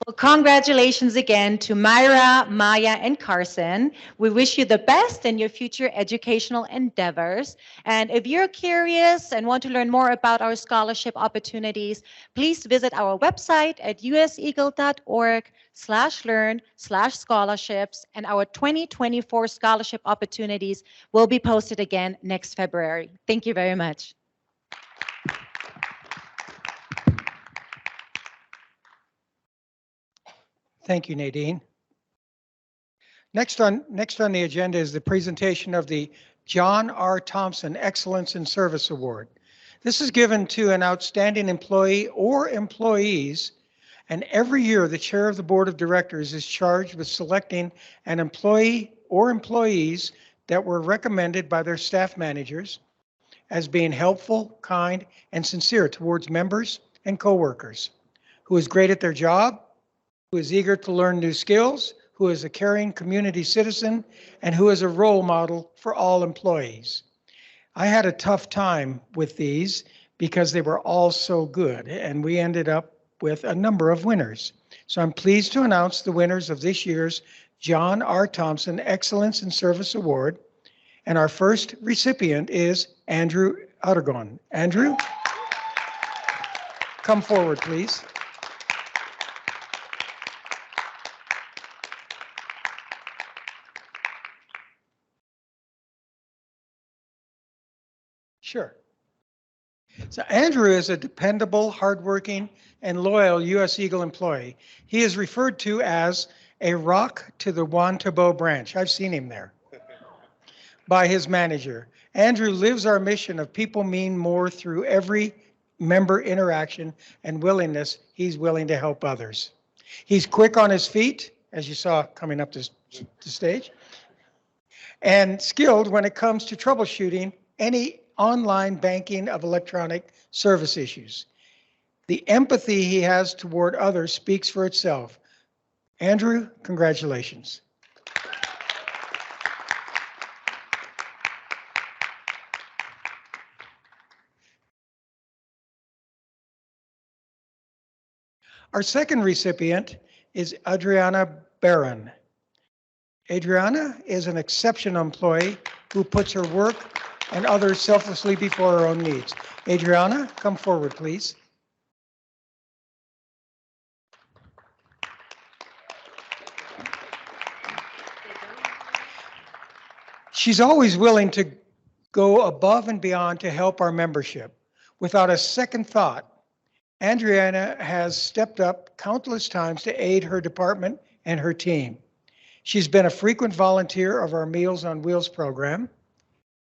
Speaker 8: Well, congratulations again to Myra, Maya, and Carson. We wish you the best in your future educational endeavors. And if you're curious and want to learn more about our scholarship opportunities, please visit our website at useagle.org/learn/scholarships, and our 2024 scholarship opportunities will be posted again next February. Thank you very much.
Speaker 1: Thank you, Nadine. Next on the agenda is the presentation of the John R. Thompson Excellence in Service Award. This is given to an outstanding employee or employees, and every year the chair of the board of directors is charged with selecting an employee or employees that were recommended by their staff managers as being helpful, kind, and sincere towards members and coworkers, who is great at their job, who is eager to learn new skills, who is a caring community citizen, and who is a role model for all employees. I had a tough time with these because they were all so good, and we ended up with a number of winners. So I'm pleased to announce the winners of this year's John R. Thompson Excellence in Service Award. And our first recipient is Andrew Aragon. Andrew, come forward, please. Sure. So Andrew is a dependable, hardworking, and loyal U.S. Eagle employee. He is referred to as a rock to the Juan Tabo branch. I've seen him there. By his manager. Andrew lives our mission of people mean more through every member interaction and willingness he's willing to help others. He's quick on his feet, as you saw coming up the stage, and skilled when it comes to troubleshooting any online banking of electronic service issues. The empathy he has toward others speaks for itself. Andrew, congratulations. Our second recipient is Adriana Barron. Adriana is an exceptional employee who puts her work and others selflessly before her own needs. Adriana, come forward, please. She's always willing to go above and beyond to help our membership. Without a second thought, Adriana has stepped up countless times to aid her department and her team. She's been a frequent volunteer of our Meals on Wheels program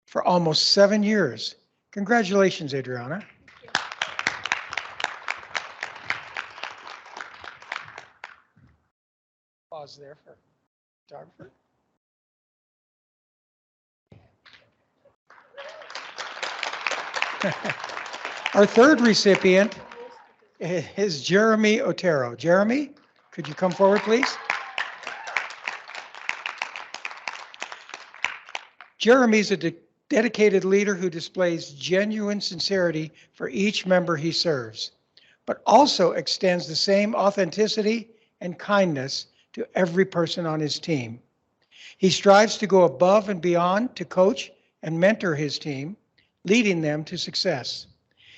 Speaker 1: for almost 7 years. Congratulations, Adriana. Pause there for photographer. Our third recipient is Jeremy Otero. Jeremy, could you come forward, please? Jeremy's a dedicated leader who displays genuine sincerity for each member he serves, but also extends the same authenticity and kindness to every person on his team. He strives to go above and beyond to coach and mentor his team, leading them to success.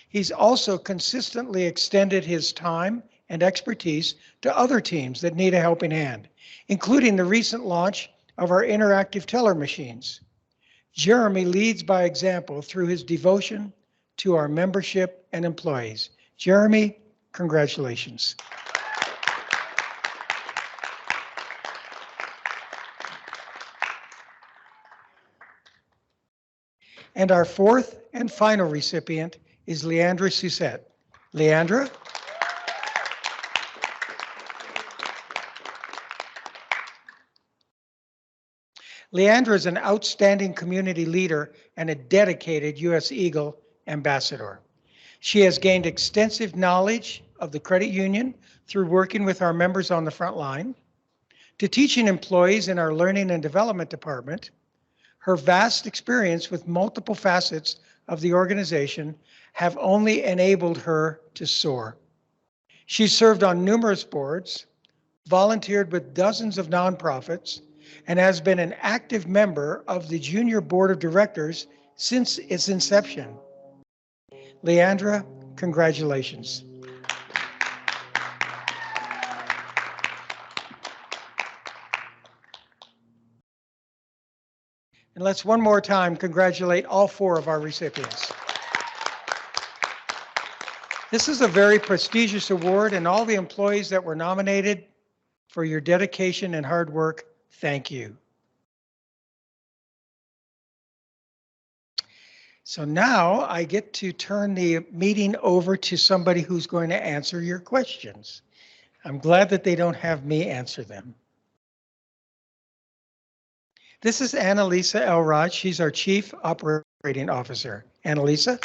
Speaker 1: He's also consistently extended his time and expertise to other teams that need a helping hand, including the recent launch of our interactive teller machines. Jeremy leads by example through his devotion to our membership and employees. Jeremy, congratulations. And our fourth and final recipient is Leandra Susette. Leandra? Leandra is an outstanding community leader and a dedicated U.S. Eagle ambassador. She has gained extensive knowledge of the credit union through working with our members on the front line, to teaching employees in our learning and development department. Her vast experience with multiple facets of the organization have only enabled her to soar. She's served on numerous boards, volunteered with dozens of nonprofits, and has been an active member of the Junior Board of Directors since its inception. Leandra, congratulations. And let's one more time congratulate all four of our recipients. This is a very prestigious award, and all the employees that were nominated, for your dedication and hard work, thank you. So now I get to turn the meeting over to somebody who's going to answer your questions. I'm glad that they don't have me answer them. This is Annalisa Elrod. She's our Chief Operating Officer. Annalisa?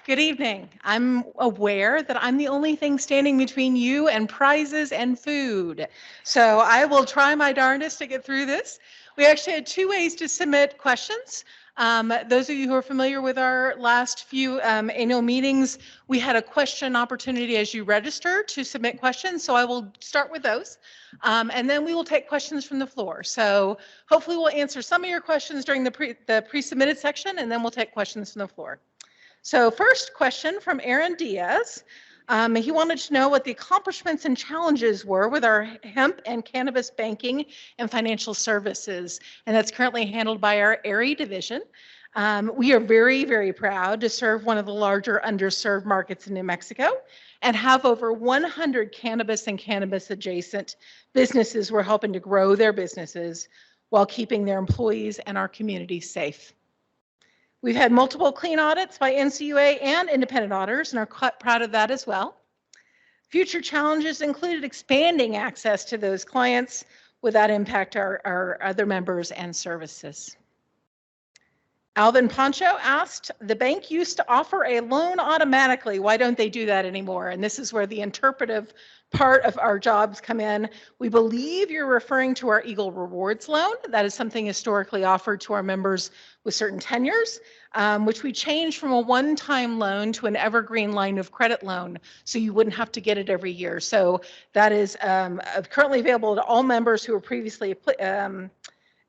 Speaker 12: Good evening. I'm aware that I'm the only thing standing between you and prizes and food. So I will try my darndest to get through this. We actually had two ways to submit questions. Those of you who are familiar with our last few annual meetings, we had a question opportunity as you register to submit questions. So I will start with those. And then we will take questions from the floor. So hopefully we'll answer some of your questions during the pre-submitted section, and then we'll take questions from the floor. So first question from Aaron Diaz. He wanted to know what the accomplishments and challenges were with our hemp and cannabis banking and financial services, and that's currently handled by our ARI division. We are very, very proud to serve one of the larger underserved markets in New Mexico and have over 100 cannabis and cannabis adjacent businesses. We're helping to grow their businesses while keeping their employees and our community safe. We've had multiple clean audits by NCUA and independent auditors and are quite proud of that as well. Future challenges included expanding access to those clients without impact our other members and services. Alvin Poncho asked, the bank used to offer a loan automatically. Why don't they do that anymore? And this is where the interpretive part of our jobs come in. We believe you're referring to our Eagle Rewards loan. That is something historically offered to our members with certain tenures, which we changed from a one-time loan to an evergreen line of credit loan, so you wouldn't have to get it every year. So that is currently available to all members who were previously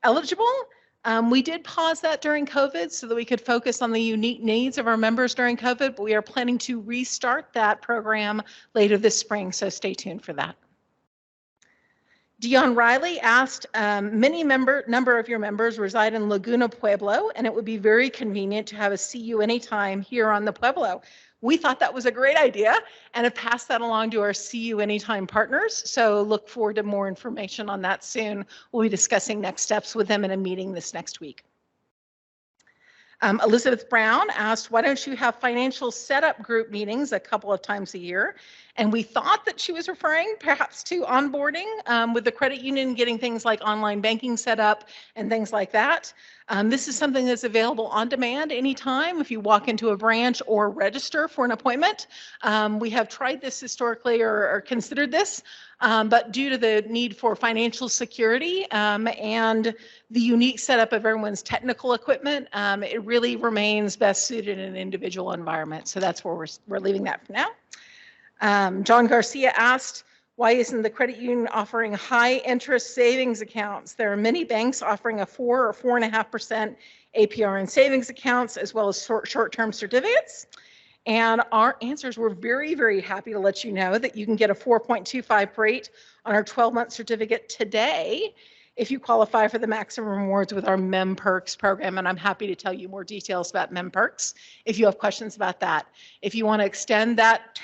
Speaker 12: eligible. We did pause that during COVID so that we could focus on the unique needs of our members during COVID, but we are planning to restart that program later this spring, so stay tuned for that. Dion Riley asked, many number of your members reside in Laguna, Pueblo, and it would be very convenient to have a see you anytime here on the Pueblo. We thought that was a great idea and have passed that along to our See You Anytime partners. So look forward to more information on that soon. We'll be discussing next steps with them in a meeting this next week. Elizabeth Brown asked, why don't you have financial setup group meetings a couple of times a year? And we thought that she was referring perhaps to onboarding with the credit union, getting things like online banking set up and things like that. This is something that's available on demand anytime if you walk into a branch or register for an appointment. We have tried this historically or considered this, but due to the need for financial security and the unique setup of everyone's technical equipment, it really remains best suited in an individual environment. So that's where we're leaving that for now. John Garcia asked, why isn't the credit union offering high interest savings accounts? There are many banks offering a 4 or 4.5% APR in savings accounts, as well as short-term certificates. And our answers, we're very, very happy to let you know that you can get a 4.25 rate on our 12-month certificate today if you qualify for the maximum rewards with our Mem Perks program. And I'm happy to tell you more details about Mem Perks if you have questions about that. If you want to extend that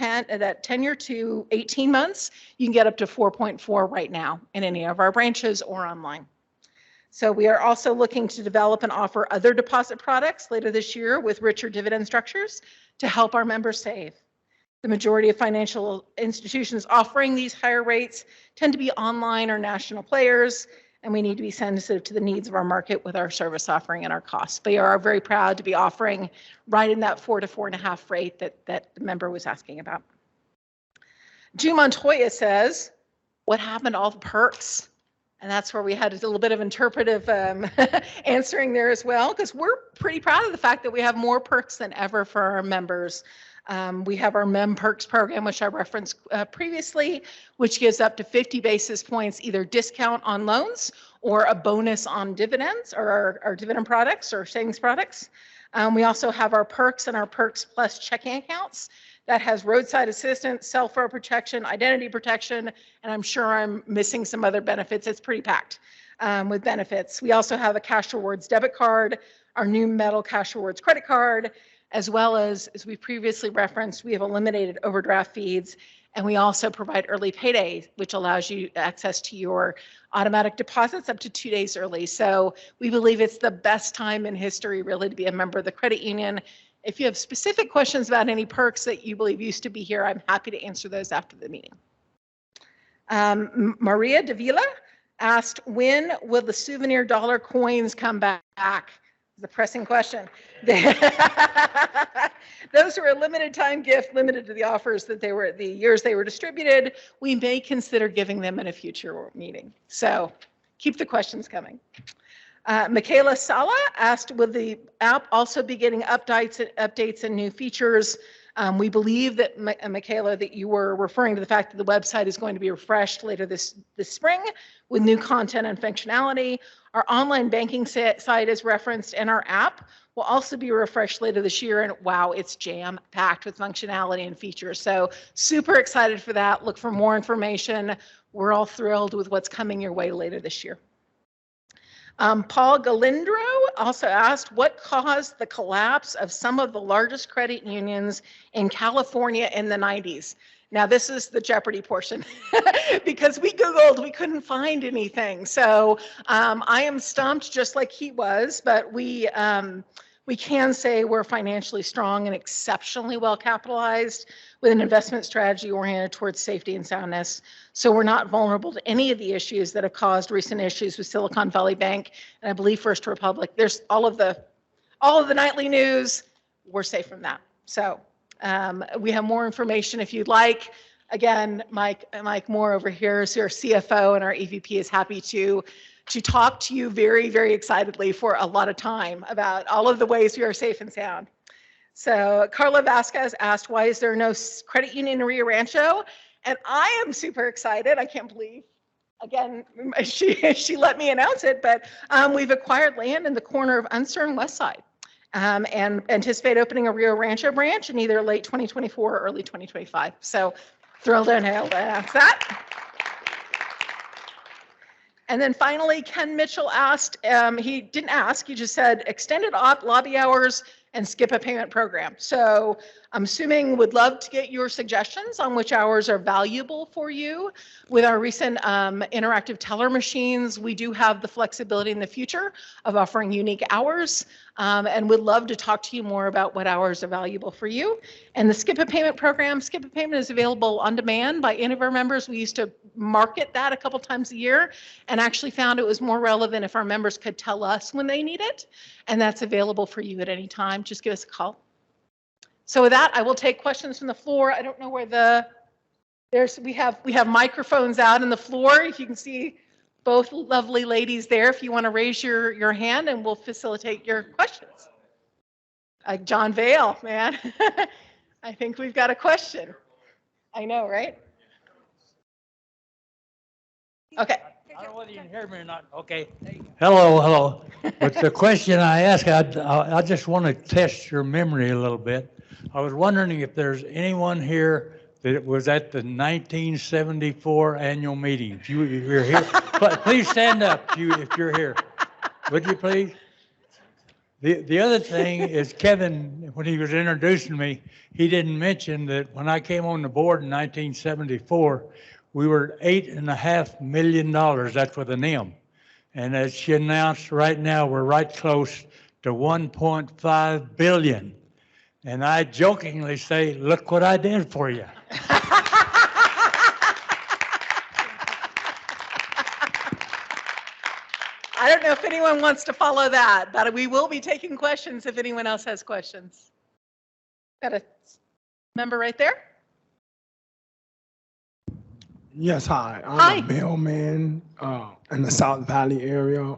Speaker 12: tenure to 18 months, you can get up to 4.4 right now in any of our branches or online. So we are also looking to develop and offer other deposit products later this year with richer dividend structures to help our members save. The majority of financial institutions offering these higher rates tend to be online or national players, and we need to be sensitive to the needs of our market with our service offering and our costs. But we are very proud to be offering right in that 4 to 4.5 rate that the member was asking about. June Montoya says, what happened to all the perks? And that's where we had a little bit of interpretive answering there as well, because we're pretty proud of the fact that we have more perks than ever for our members. We have our Mem Perks program, which I referenced previously, which gives up to 50 basis points either discount on loans or a bonus on dividends or our dividend products or savings products. We also have our perks and our Perks Plus checking accounts that has roadside assistance, cell phone protection, identity protection, and I'm sure I'm missing some other benefits. It's pretty packed with benefits. We also have a Cash Rewards debit card, our new Metal Cash Rewards credit card, as well as we previously referenced, we have eliminated overdraft fees, and we also provide early payday, which allows you access to your automatic deposits up to 2 days early. So we believe it's the best time in history really to be a member of the credit union. If you have specific questions about any perks that you believe used to be here, I'm happy to answer those after the meeting. Maria Davila asked, when will the souvenir dollar coins come back? The pressing question. Those are a limited time gift, limited to the offers that the years they were distributed. We may consider giving them in a future meeting. So keep the questions coming. Michaela Sala asked, will the app also be getting updates and new features? We believe that, Michaela, that you were referring to the fact that the website is going to be refreshed later this spring with new content and functionality. Our online banking site is referenced, and our app will also be refreshed later this year. And wow, it's jam-packed with functionality and features. So super excited for that. Look for more information. We're all thrilled with what's coming your way later this year. Paul Galindro also asked, what caused the collapse of some of the largest credit unions in California in the 90s? Now, this is the Jeopardy portion because we Googled, we couldn't find anything. So I am stumped just like he was, but we can say we're financially strong and exceptionally well capitalized with an investment strategy oriented towards safety and soundness. So we're not vulnerable to any of the issues that have caused recent issues with Silicon Valley Bank and I believe First Republic. There's all of the nightly news. We're safe from that. So we have more information if you'd like. Again, Mike Moore over here is our CFO, and our EVP is happy to talk to you very, very excitedly for a lot of time about all of the ways we are safe and sound. So Carla Vasquez asked, why is there no credit union in Rio Rancho? And I am super excited. I can't believe, again, she let me announce it, but we've acquired land in the corner of Unser and West Side and anticipate opening a Rio Rancho branch in either late 2024 or early 2025. So thrilled to announce that. And then finally, Ken Mitchell asked, he didn't ask, he just said extended lobby hours and skip a payment program. So I'm assuming would love to get your suggestions on which hours are valuable for you. With our recent interactive teller machines, we do have the flexibility in the future of offering unique hours and would love to talk to you more about what hours are valuable for you. And the skip a payment program, skip a payment is available on demand by any of our members. We used to market that a couple times a year and actually found it was more relevant if our members could tell us when they need it. And that's available for you at any time. Just give us a call. So with that, I will take questions from the floor. I don't know where we have microphones out on the floor. If you can see both lovely ladies there, if you want to raise your hand and we'll facilitate your questions. John Vale, man. I think we've got a question. I know, right? Okay.
Speaker 13: I don't know whether you can hear me or not. Okay. Hello. But the question I ask, I just want to test your memory a little bit. I was wondering if there's anyone here that was at the 1974 annual meeting. If you're here, but please stand up if you're here. Would you please? The other thing is Kevin, when he was introducing me, he didn't mention that when I came on the board in 1974, we were $8.5 million. That's with an M. And as she announced, right now we're right close to 1.5 billion. And I jokingly say, look what I did for you.
Speaker 12: I don't know if anyone wants to follow that, but we will be taking questions if anyone else has questions. Got a member right there?
Speaker 14: Yes, hi. I'm
Speaker 12: Hi.
Speaker 14: a mailman in the South Valley area,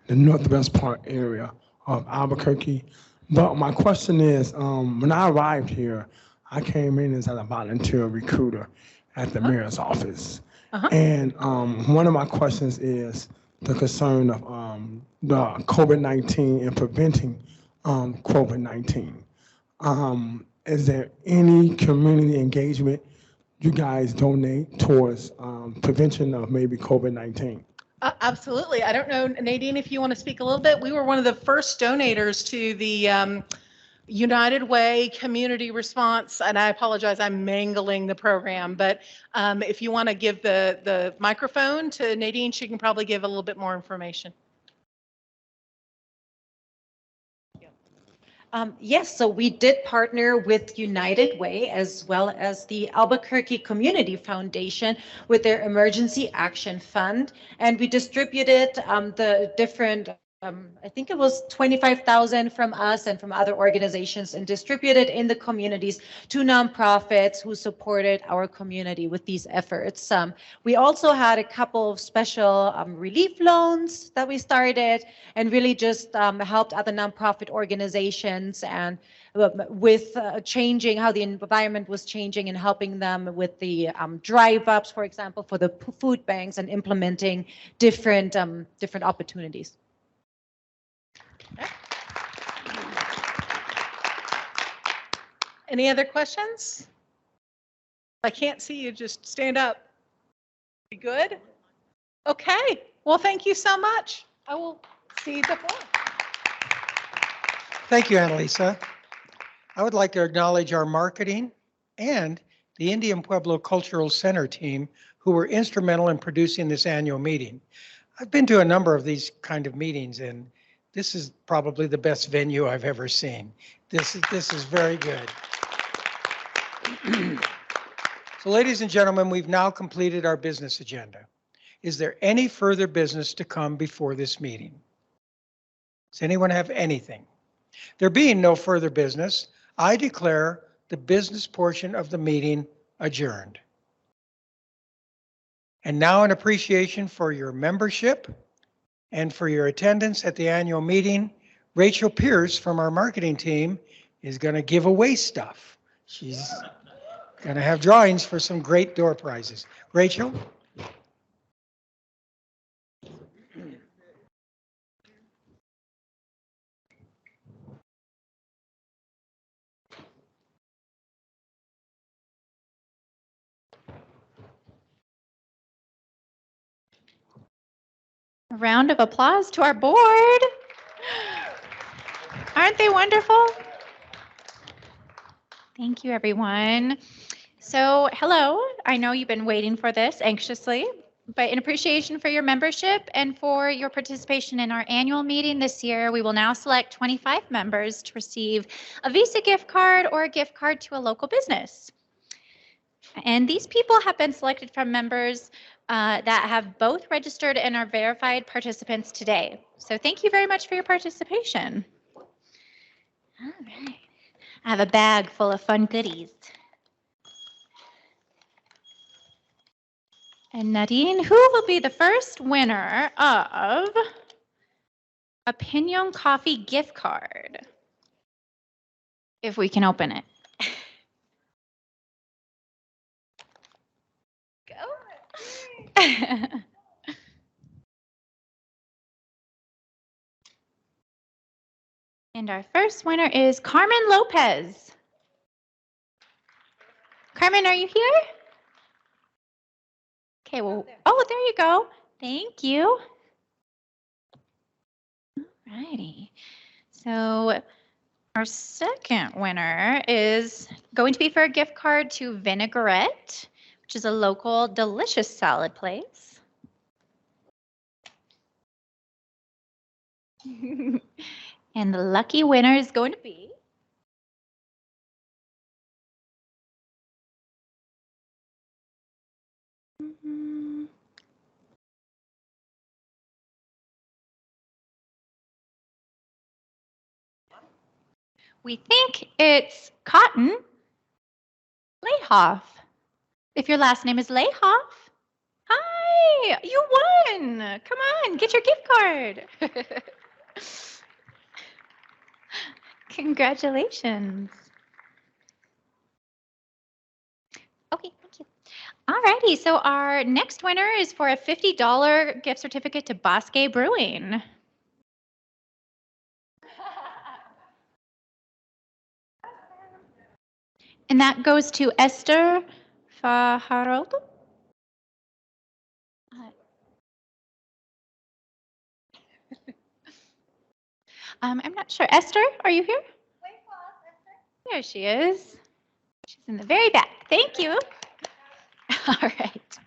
Speaker 14: the northwest part area of Albuquerque. But my question is, when I arrived here, I came in as a volunteer recruiter at the mayor's office. And one of my questions is the concern of the COVID-19 and preventing COVID-19. Is there any community engagement you guys donate towards prevention of maybe COVID-19?
Speaker 12: Absolutely. I don't know, Nadine, if you want to speak a little bit. We were one of the first donators to the United Way community response, and I apologize, I'm mangling the program, but if you want to give the microphone to Nadine, she can probably give a little bit more information.
Speaker 8: Yes, so we did partner with United Way as well as the Albuquerque Community Foundation with their Emergency Action Fund, and we distributed the different I think it was 25,000 from us and from other organizations and distributed in the communities to nonprofits who supported our community with these efforts. We also had a couple of special relief loans that we started and really just helped other nonprofit organizations and with changing how the environment was changing and helping them with the drive-ups, for example, for the food banks and implementing different opportunities.
Speaker 12: Any other questions? If I can't see you, just stand up. Be good? Okay. Well, thank you so much. I will cede the floor.
Speaker 1: Thank you, Annalisa. I would like to acknowledge our marketing and the Indian Pueblo Cultural Center team who were instrumental in producing this annual meeting. I've been to a number of these kind of meetings, and this is probably the best venue I've ever seen. This is very good. So, ladies and gentlemen, we've now completed our business agenda. Is there any further business to come before this meeting? Does anyone have anything? There being no further business, I declare the business portion of the meeting adjourned. And now, in appreciation for your membership and for your attendance at the annual meeting, Rachel Pierce from our marketing team is going to give away stuff. She's going to have drawings for some great door prizes. Rachel?
Speaker 15: A round of applause to our board. Aren't they wonderful? Thank you, everyone. So, hello. I know you've been waiting for this anxiously, but in appreciation for your membership and for your participation in our annual meeting this year, we will now select 25 members to receive a Visa gift card or a gift card to a local business. And these people have been selected from members that have both registered and are verified participants today. So thank you very much for your participation. All right. I have a bag full of fun goodies. And Nadine, who will be the first winner of a Pinion Coffee gift card? If we can open it. And our first winner is Carmen Lopez. Carmen, are you here? Okay, well, oh, there you go. Thank you. Alrighty. So our second winner is going to be for a gift card to Vinaigrette, which is a local delicious salad place. And the lucky winner is going to be we think it's Cotton Layhoff. If your last name is Layhoff, hi, you won. Come on, get your gift card. Congratulations. Okay, thank you. Alrighty, so our next winner is for a $50 gift certificate to Bosque Brewing. And that goes to Esther Fajardo. I'm not sure. Esther, are you here? There she is. She's in the very back. Thank you. All right.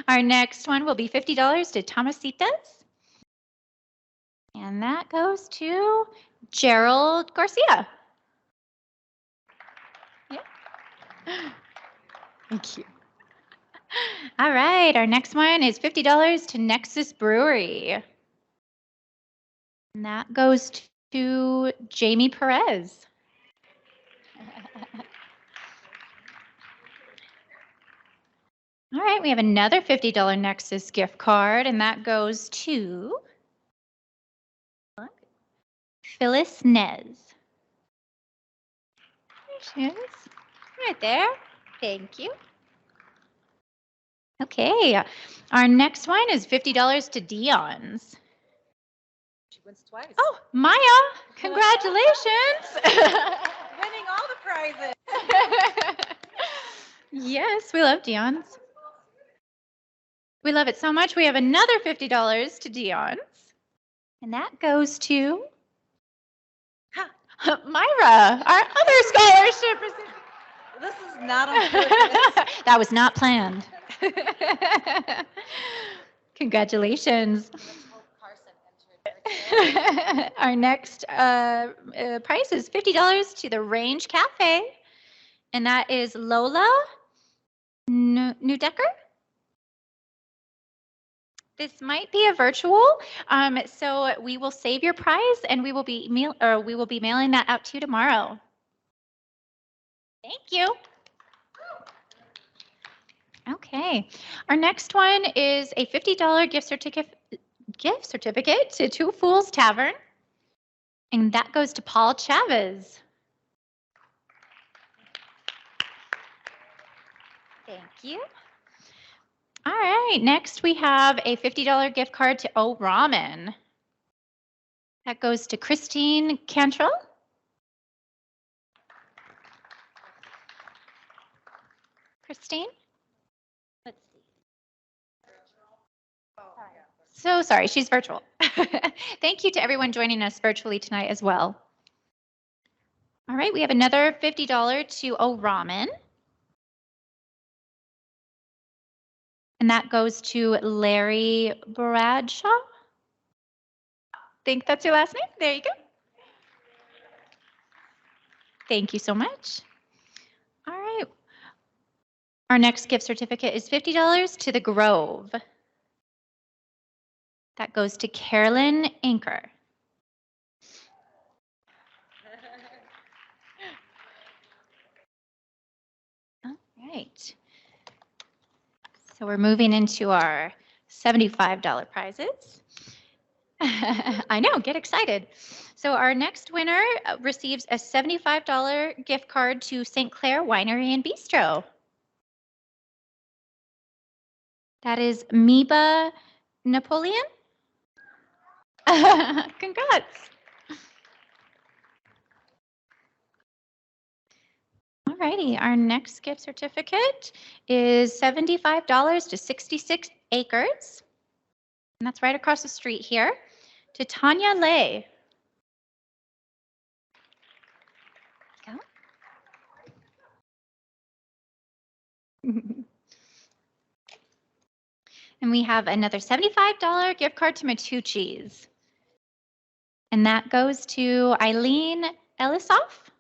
Speaker 15: Our next one will be $50 to Tomasitas. And that goes to Gerald Garcia. Yeah. Thank you. All right. Our next one is $50 to Nexus Brewery. And that goes to Jamie Perez. All right, we have another $50 Nexus gift card, and that goes to Phyllis Nez. There she is, right there. Thank you. Okay, our next one is $50 to Dion's.
Speaker 16: She wins twice.
Speaker 15: Oh, Maya, congratulations.
Speaker 16: Winning all the prizes.
Speaker 15: Yes, we love Dion's. We love it so much. We have another $50 to Dion's. And that goes to Myra, our other scholarship recipient.
Speaker 16: This is not on purpose.
Speaker 15: That was not planned. Congratulations. Our next price is $50 to the Range Cafe. And that is Lola Neudecker. This might be a virtual, so we will save your prize and we will be mailing that out to you tomorrow. Thank you. Okay, our next one is a $50 gift certificate to Two Fools Tavern, and that goes to Paul Chavez. Thank you. All right, next we have a $50 gift card to O Ramen. That goes to Christine Cantrell. Christine? Let's see. So sorry, she's virtual. Thank you to everyone joining us virtually tonight as well. All right, we have another $50 to O Ramen. And that goes to Larry Bradshaw. Think that's your last name? There you go. Thank you so much. All right. Our next gift certificate is $50 to the Grove. That goes to Carolyn Anker. All right. So we're moving into our $75 prizes. I know, get excited. So our next winner receives a $75 gift card to St. Clair Winery and Bistro. That is Miba Napoleon. Congrats. All righty, our next gift certificate is $75 to 66 Acres. And that's right across the street here to Tanya Lay. Go. And we have another $75 gift card to Matucci's. And that goes to Eileen Ellisoff.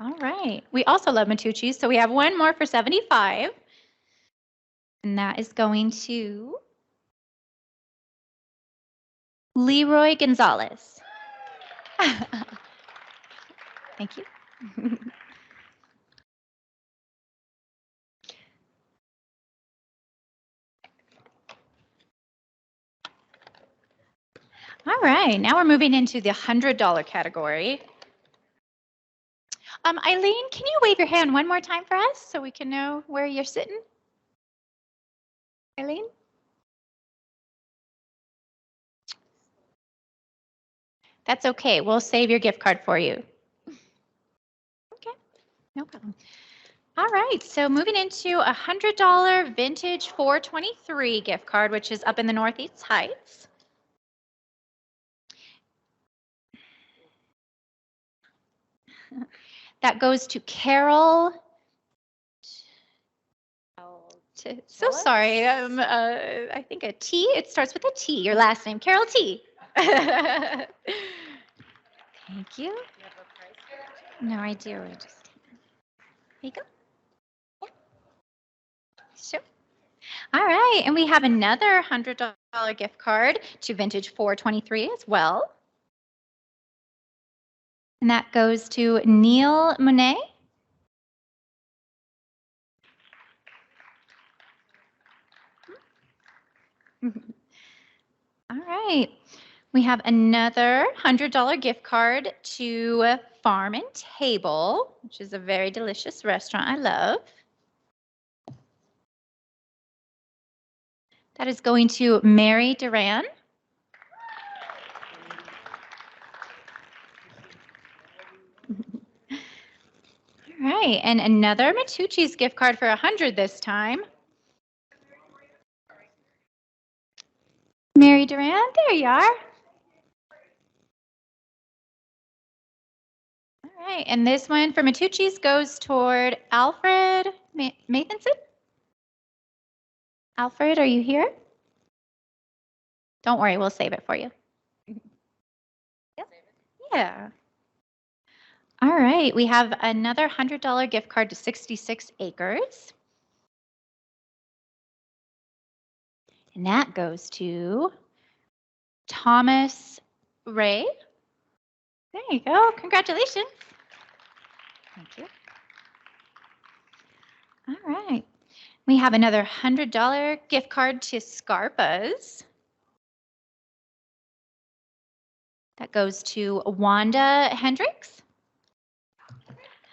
Speaker 15: All right. We also love Matucci's, so we have one more for 75. And that is going to Leroy Gonzalez. Thank you. All right, now we're moving into the $100 category. Eileen, can you wave your hand one more time for us so we can know where you're sitting? Eileen? That's okay. We'll save your gift card for you. Okay, no problem. All right, so moving into a $100 vintage 423 gift card, which is up in the Northeast Heights. That goes to Carol. So sorry, I think a T. It starts with a T. Your last name, Carol T. Thank you. No, I do. Just there you go. Yeah. Sure. All right, and we have another $100 gift card to Vintage 423 as well. And that goes to Neil Monet. All right. We have another $100 gift card to Farm and Table, which is a very delicious restaurant I love. That is going to Mary Duran. All right, and another Matucci's gift card for $100 this time. Mary Duran, there you are. All right, and this one for Matucci's goes toward Alfred Mathenson. Alfred, are you here? Don't worry, we'll save it for you. Yeah. All right, we have another $100 gift card to 66 Acres. And that goes to Thomas Ray. There you go. Congratulations. Thank you. All right. We have another $100 gift card to Scarpa's. That goes to Wanda Hendricks.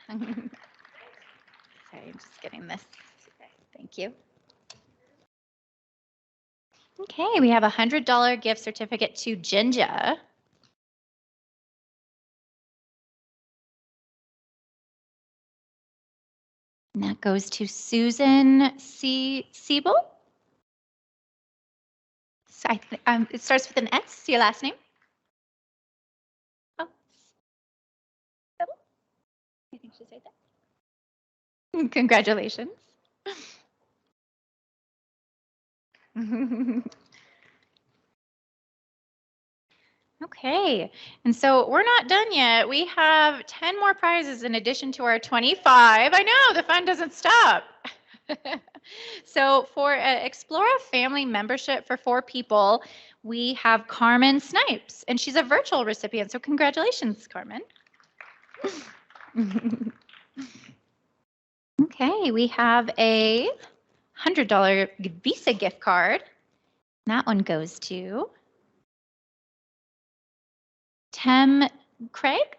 Speaker 15: Sorry, I'm just getting this. Thank you. Okay, we have a $100 gift certificate to Jinja. And that goes to Susan Siebel. So it starts with an S, your last name. Oh, Siebel? I think she said that. Congratulations. Okay, and so we're not done yet. We have 10 more prizes in addition to our 25. I know, the fun doesn't stop. So for Explora family membership for 4 people, we have Carmen Snipes, and she's a virtual recipient, so congratulations, Carmen. Okay, we have a $100 Visa gift card. That one goes to Tim Craig?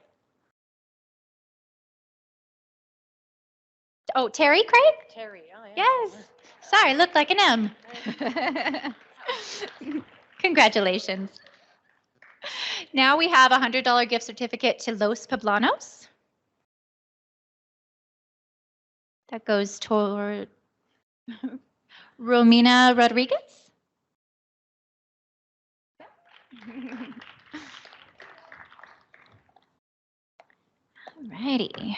Speaker 15: Oh, Terry Craig?
Speaker 16: Terry, oh yeah.
Speaker 15: Yes. Sorry, looked like an M. Congratulations. Now we have a $100 gift certificate to Los Poblanos. That goes toward Romina Rodriguez. Alrighty.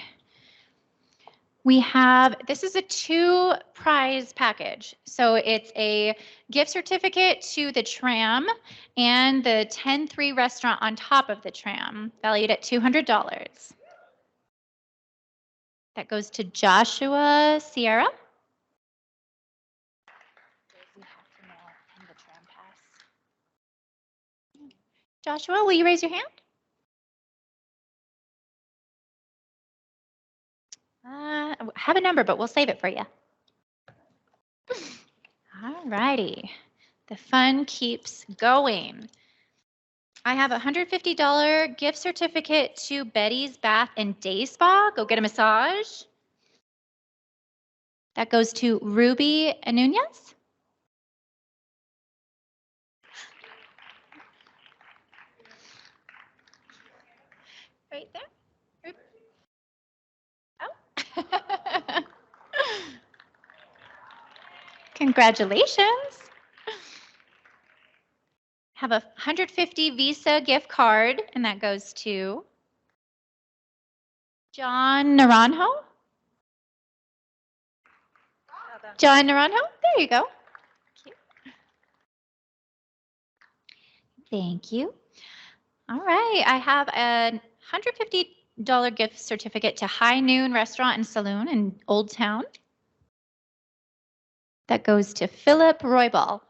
Speaker 15: We have, this is a 2 prize package. So it's a gift certificate to the Tram and the 10-3 restaurant on top of the Tram, valued at $200. That goes to Joshua Sierra. Joshua, will you raise your hand? I have a number, but we'll save it for you. All righty. The fun keeps going. I have a $150 gift certificate to Betty's Bath and Day Spa. Go get a massage. That goes to Ruby Nunez. Right there. Oh. Congratulations. Have a $150 Visa gift card, and that goes to John Naranjo. John Naranjo, there you go. Thank you. All right, I have a $150 gift certificate to High Noon Restaurant and Saloon in Old Town. That goes to Philip Roybal.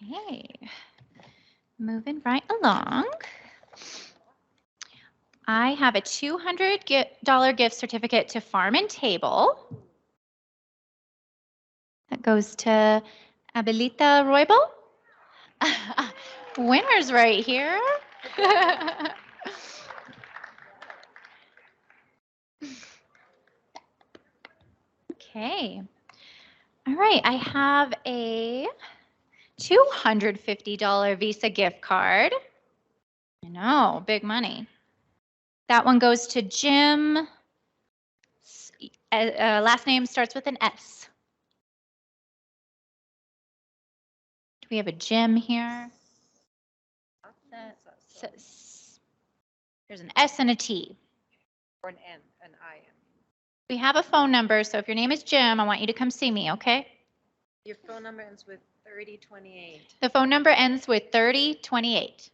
Speaker 15: Okay, moving right along. I have a $200 gift certificate to Farm and Table. That goes to Abelita Roybal. Winners right here. Okay. All right, I have a $250 Visa gift card. I know, big money. That one goes to Jim. Last name starts with an S. Do we have a Jim here? There's an S and a T.
Speaker 16: Or an N, an I.
Speaker 15: We have a phone number, so if your name is Jim, I want you to come see me, okay?
Speaker 16: Your phone number ends with 3028.
Speaker 15: The phone number ends with 3028.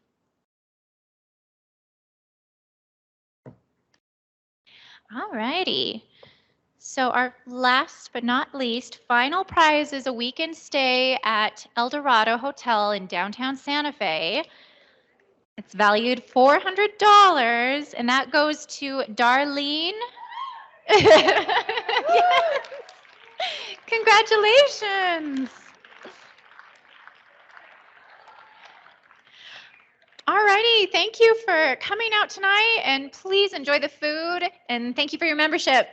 Speaker 15: All righty. So our last but not least, final prize is a weekend stay at El Dorado Hotel in downtown Santa Fe. It's valued $400, and that goes to Darlene. Yes. Congratulations. All righty, thank you for coming out tonight, and please enjoy the food, and thank you for your membership.